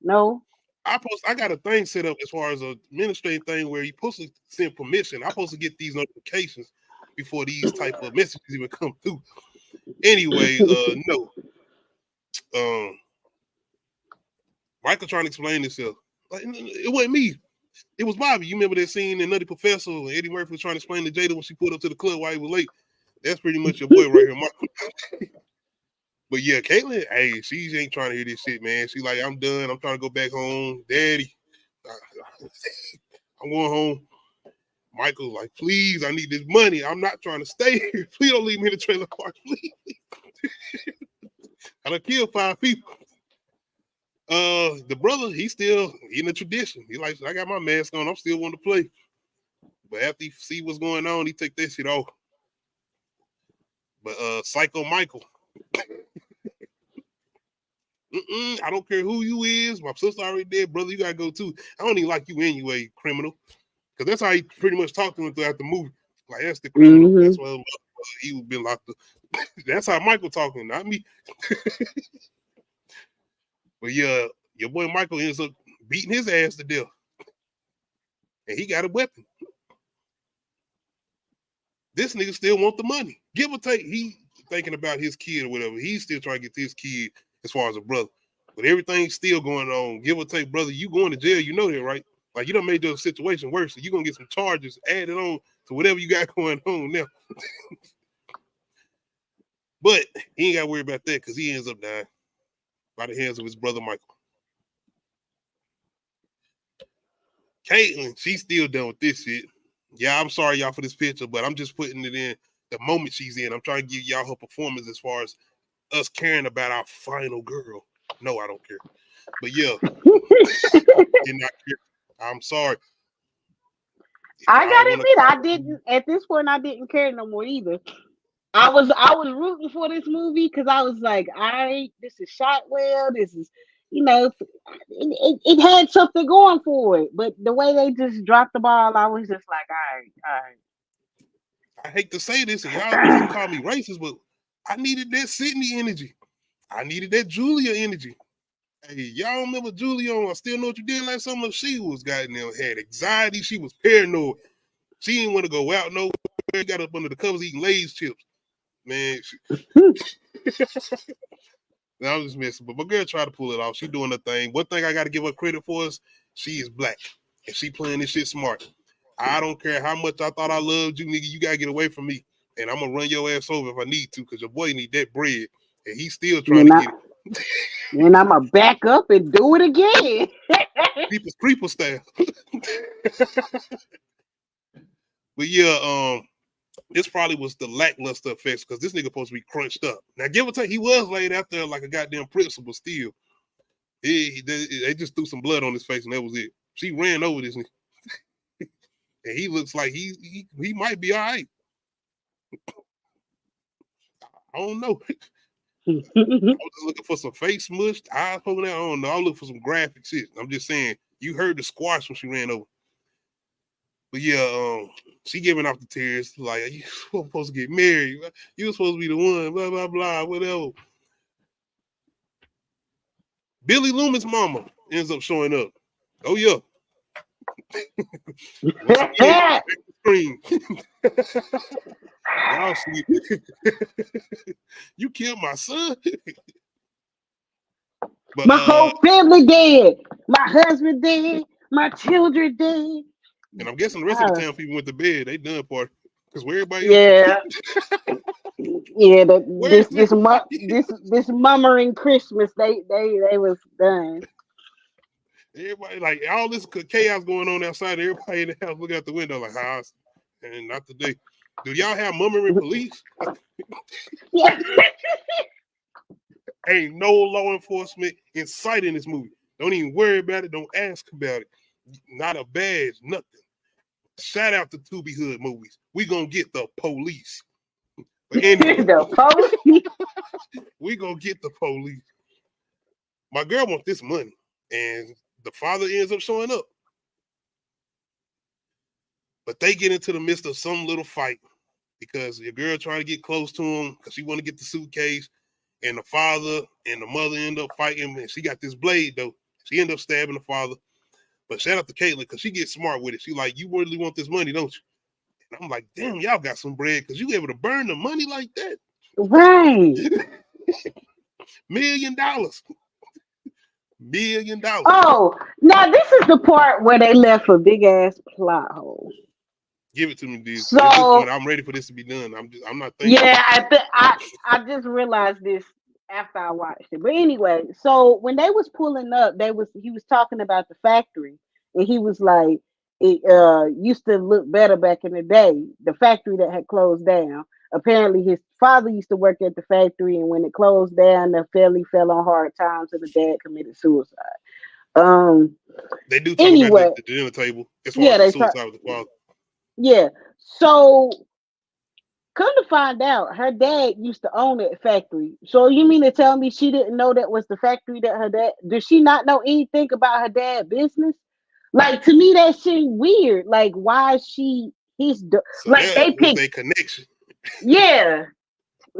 No. I got a thing set up as far as a administrative thing where you're supposed to send permission. I'm supposed to get these notifications before these type of messages even come through. Anyway, no. Michael trying to explain himself. Like, it wasn't me. It was Bobby. You remember that scene in Nutty Professor when Eddie Murphy was trying to explain to Jada when she pulled up to the club while he was late? That's pretty much your boy right here, Michael. But yeah, Caitlin, hey, she ain't trying to hear this shit, man. She like, I'm done. I'm trying to go back home. Daddy, I'm going home. Michael, like, please, I need this money. I'm not trying to stay here. Please don't leave me in the trailer park, please. I done killed 5 people. The brother, he's still in the tradition. He like, I got my mask on. I'm still wanting to play. But after he see what's going on, he take that shit off. But Psycho Michael. I don't care who you is. My sister already dead. Brother, you gotta go too. I don't even like you anyway, criminal. Because that's how he pretty much talked to him throughout the movie. Like, that's the criminal. Mm-hmm. That's why he was been locked up. That's how Michael talking, not me. But yeah, your boy Michael ends up beating his ass to death. And he got a weapon. This nigga still want the money. Give or take, he thinking about his kid or whatever. He's still trying to get his kid as far as a brother. But everything's still going on. Give or take, brother, you going to jail. You know that, right? Like, you done made the situation worse. So you're going to get some charges added on to whatever you got going on now. But he ain't got to worry about that because he ends up dying by the hands of his brother Michael. Caitlyn, she's still done with this shit. Yeah, I'm sorry, y'all, for this picture, but I'm just putting it in the moment she's in. I'm trying to give y'all her performance as far as us caring about our final girl. No, I don't care. But yeah, did not care. I'm sorry. I gotta admit, I didn't at this point. I didn't care no more either. I was rooting for this movie because I was like, this is shot well. This is, it had something going for it. But the way they just dropped the ball, I was just like, all right. I hate to say this, and y'all can call me racist, but I needed that Sydney energy. I needed that Julia energy. Hey, y'all remember Julia on I Still Know What You Did Last Summer? She was goddamn had anxiety. She was paranoid. She didn't want to go out nowhere. Got up under the covers eating Lay's chips. Man, I was just messing. But my girl tried to pull it off. She doing her thing. One thing I got to give her credit for is she is black. And she playing this shit smart. I don't care how much I thought I loved you, nigga. You got to get away from me. And I'm going to run your ass over if I need to because your boy need that bread. And he's still trying to get it. And I'm going to back up and do it again. Creeper style. But yeah, this probably was the lackluster effects because this nigga supposed to be crunched up. Now, give or take, he was laid out there like a goddamn principal still. They just threw some blood on his face and that was it. She ran over this nigga. And he looks like he might be all right. I don't know. I was just looking for some face smushed, eyes poking out. I don't know. I'll look for some graphic shit. I'm just saying, you heard the squash when she ran over. But yeah, she giving off the tears like, you were supposed to get married. You were supposed to be the one, blah, blah, blah, whatever. Billy Loomis' mama ends up showing up. Oh, yeah. Y'all see you killed my son. But, my whole family dead. My husband dead. My children dead. And I'm guessing the rest of the town people went to bed. They done party. Because where everybody else? Yeah, this mummering Christmas, they was done. Everybody, like, all this chaos going on outside, everybody in the house looking out the window like, house, and not today. Do y'all have mummering police? Yeah. Ain't no law enforcement in sight in this movie. Don't even worry about it. Don't ask about it. Not a badge, nothing. Shout out to Tubi Hood movies. We gonna get the police. But anyway, the police. We gonna get the police. My girl wants this money, and the father ends up showing up. But they get into the midst of some little fight because your girl trying to get close to him because she want to get the suitcase, and the father and the mother end up fighting, and she got this blade though. She end up stabbing the father. But shout out to Caitlyn because she gets smart with it. She like, you really want this money, don't you? And I'm like, damn, y'all got some bread because you able to burn the money like that. Right. $1 million. $1 million. Oh, now this is the part where they left a big ass plot hole. Give it to me, dude. So at this point, I'm ready for this to be done. I'm not thinking. Yeah, I just realized this after I watched it. But anyway, so when they was pulling up, he was talking about the factory, and he was like, it used to look better back in the day. The factory that had closed down. Apparently, his father used to work at the factory, and when it closed down, the family fell on hard times, and the dad committed suicide. They do talk about the dinner table as far as the suicide with the father. Yeah. So, come to find out, her dad used to own that factory. So you mean to tell me she didn't know that was the factory that her dad? Does she not know anything about her dad's business? Like, to me, that seemed weird. Like, why is she? So like they picked a connection. Yeah.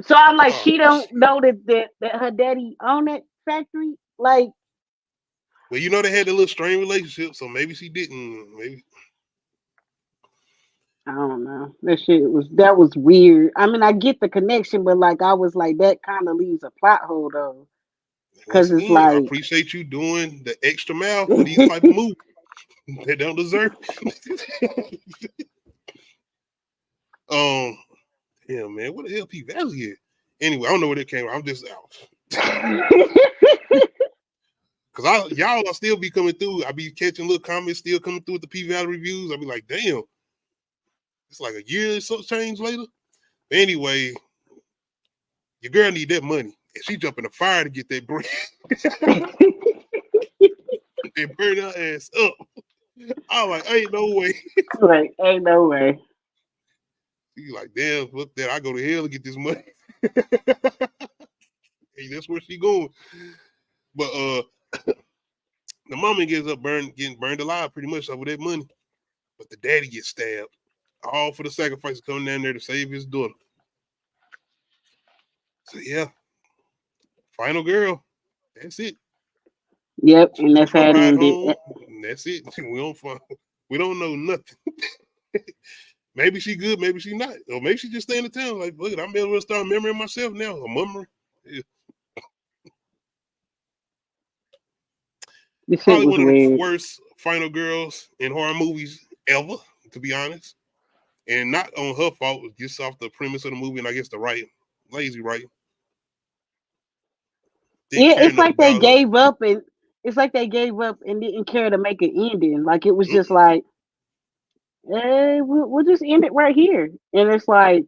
So I'm like, she don't know that her daddy owned that factory. Like, Well, you know they had a little strained relationship, so maybe she didn't. Maybe I don't know. That was weird. I mean, I get the connection, but like I was like that kind of leaves a plot hole though, once because it's again, I like appreciate you doing the extra mile for these type of movies. They don't deserve. Yeah, man, what the hell P Valley is? Anyway, I don't know where that came from. I'm just out. Cause y'all will still be coming through. I be catching little comments still coming through with the P Valley reviews. I be like, damn, it's like a year or so change later. But anyway, your girl need that money, and she jump in the fire to get that bread. And burn her ass up. I'm like, ain't no way. like ain't no way. She's like, damn, fuck that. I go to hell to get this money. Hey, that's where she going. But the mama gets up getting burned alive pretty much over that money. But the daddy gets stabbed. All for the sacrifice coming down there to save his daughter. So yeah. Final girl. That's it. Yep, and that's how it Ride ended. home. And that's it. We don't know nothing. Maybe she good, maybe she not. Or maybe she just stay in the town. Like, look, I'm able to start remembering myself now. A memory. Yeah. This shit Probably was one of the weird. worst final girls in horror movies ever, to be honest. And not on her fault, just off the premise of the movie and I guess the writing. Lazy writing. Yeah, it's like they about her. gave up and didn't care to make an ending. Like it was just like, hey, we'll just end it right here. And it's like,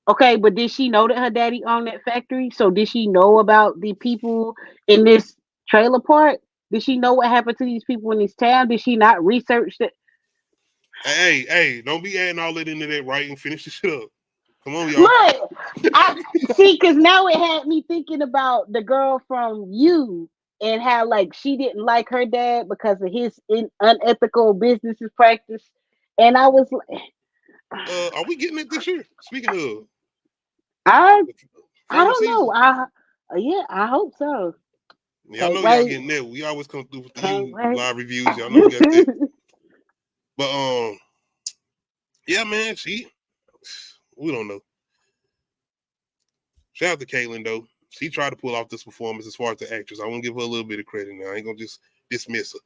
okay, but did she know that her daddy owned that factory? So did she know about the people in this trailer park? Did she know what happened to these people in this town? Did she not research that? Hey, don't be adding all that into that writing. Finish the shit up. Come on, y'all. Look, I see, because now it had me thinking about the girl from You and how like she didn't like her dad because of his unethical businesses practice, and I was like, Are we getting it this year? Speaking of I final don't season, know. Yeah, I hope so. y'all Can't know y'all wait. getting that. We always come through with the Can't You wait. live reviews. Y'all know we got that. But yeah, man, we don't know. Shout out to Caitlyn though. She tried to pull off this performance as far as the actress. I want to give her a little bit of credit now. I ain't gonna just dismiss her.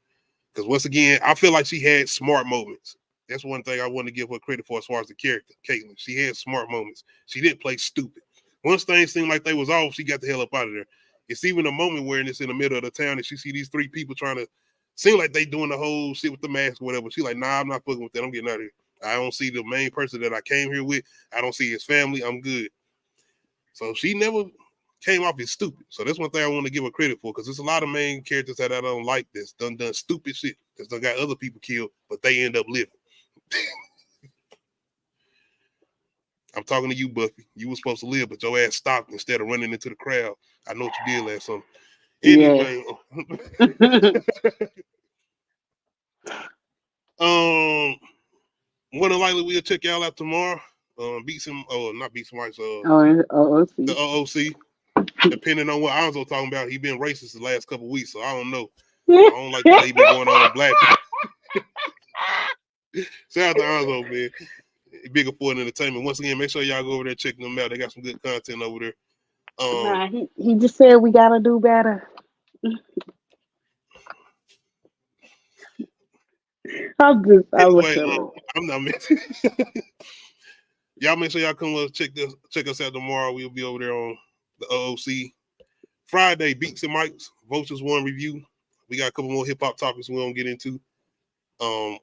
Because once again, I feel like she had smart moments. That's one thing I want to give her credit for as far as the character, Caitlyn. She had smart moments. She didn't play stupid. Once things seemed like they was off, she got the hell up out of there. It's even a moment where it's in the middle of the town and she see these three people trying to seem like they doing the whole shit with the mask or whatever. She like, nah, I'm not fucking with that. I'm getting out of here. I don't see the main person that I came here with. I don't see his family. I'm good. So she never came off as stupid. So that's one thing I want to give her credit for, because there's a lot of main characters that I don't like that's done stupid shit, that's done got other people killed, but they end up living. I'm talking to you, Buffy. You were supposed to live, but your ass stopped instead of running into the crowd. I know what you did last summer. Anyway, more than likely we'll check y'all out tomorrow. Not Beat Some Rights. The OOC. Depending on what Anzo talking about, he been racist the last couple weeks, so I don't know. I don't like the way he been going on with black people. Shout out to Anzo, man. Bigger for entertainment. Once again, make sure y'all go over there checking them out. They got some good content over there. Nah, he just said we gotta do better. I'm not missing. Y'all make sure y'all come check us out tomorrow. We'll be over there on the OOC. Friday, Beats and Mics, Vultures 1 review. We got a couple more hip-hop topics we're going to get into.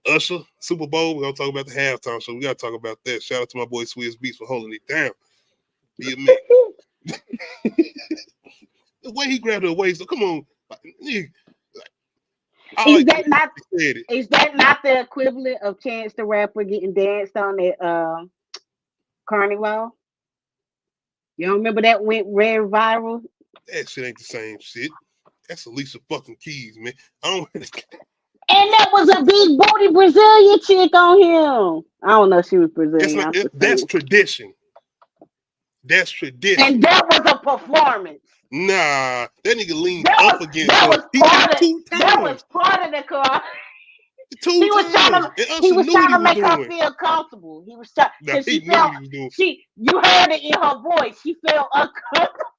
Usher, Super Bowl, we're going to talk about the halftime show. We got to talk about that. Shout out to my boy Swizz Beats for holding it down. Be a man. The way he grabbed her waist, so come on. Is that not the equivalent of Chance the Rapper getting danced on at Carnival? You don't remember that went viral? That shit ain't the same shit. That's Alicia fucking Keys, man. I don't. And that was a big booty Brazilian chick on him. I don't know if she was Brazilian. That's tradition. That's tradition. And that was a performance. Nah, that nigga leaned That up was against that her. was He part did of it 2 that was times. part of the car. Two times. And He Usher was knew what trying he to was make her doing. feel comfortable. He was trying Nah, because he she knew felt what he was doing. you heard it in her voice. She felt uncomfortable.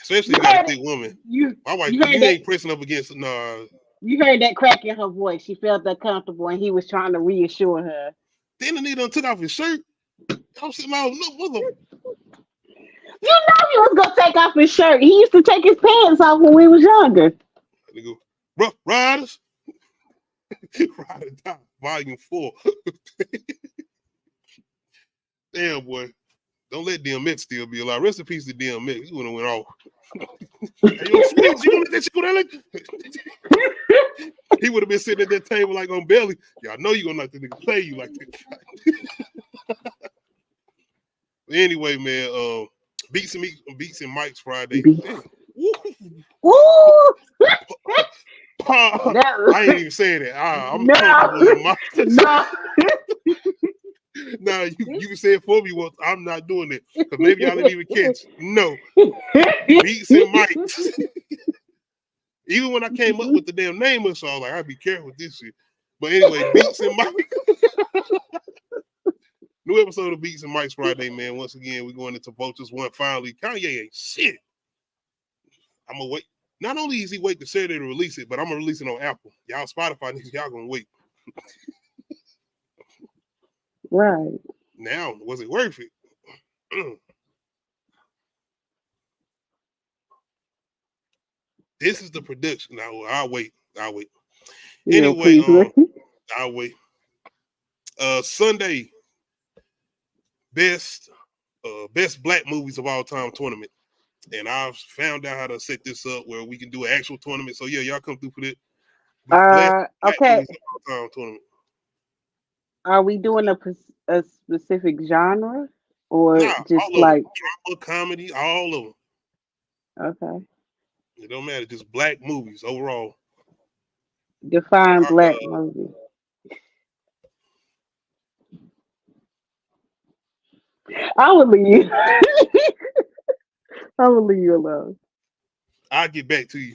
Especially You you got a heard thick it. woman. You My wife, you heard you that. ain't pressing up against nah. You heard that crack in her voice. She felt uncomfortable, and he was trying to reassure her. Then the nigga done took off his shirt. I'm sitting out, no mother. You know he was gonna take off his shirt. He used to take his pants off when we was younger. Nigga, Rough Riders. Rider Top, Volume 4. Damn, boy. Don't let DMX still be alive. Rest in peace to DMX. He would have went off. Hey, yo, Phoenix, you gonna let that shit go down like he would have been sitting at that table like on Belly. Y'all know you gonna let the nigga play you like that. Anyway, man, Beats and Mike's Friday. Damn. Ooh. I ain't even saying that. I'm No. comfortable in my No. Nah, you can say it for me once. I'm not doing it. Because maybe y'all didn't even catch. No. Beats and Mike's. Even when I came up with the damn name of the song, like, I'd be careful with this shit. But anyway, Beats and Mike's. New episode of Beats and Mike's Friday, man. Once again, we're going into Vultures 1 finally. Kanye ain't shit. I'm going to wait. Not only is he wait to Saturday to release it, but I'm going to release it on Apple. Y'all Spotify niggas, y'all going to wait. Right. Now, was it worth it? This is the production. Now, I'll wait. Anyway, I'll wait. Sunday, best black movies of all time tournament. And I've found out how to set this up where we can do an actual tournament. So yeah, y'all come through for that. Black Okay. movies of all time tournament. Are we doing a specific genre or Nah, just all of like them. Drama, comedy, all of them. okay? It don't matter. Just black movies overall. Define black movie. I will leave you. I will leave you alone. I'll get back to you.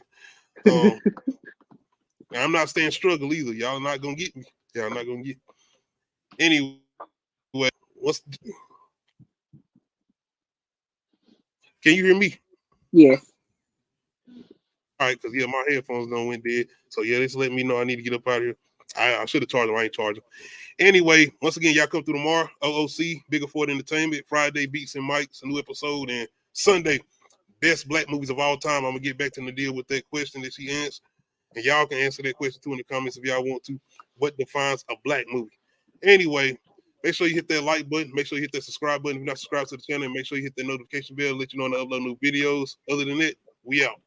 I'm not staying struggle either. Y'all not gonna get me. Y'all not gonna get me. Anyway, can you hear me? Yes. All right, because yeah, my headphones don't went dead. So yeah, this let me know I need to get up out of here. I should have charged them. I ain't charging. Anyway, once again, y'all come through tomorrow. OOC, Bigger Ford Entertainment. Friday, Beats and Mike's, a new episode. And Sunday, best black movies of all time. I'm going to get back to the deal with that question that she answered. And y'all can answer that question too in the comments if y'all want to. What defines a black movie? Anyway, make sure you hit that like button. Make sure you hit that subscribe button if you're not subscribed to the channel. And make sure you hit that notification bell to let you know when I upload new videos. Other than that, we out.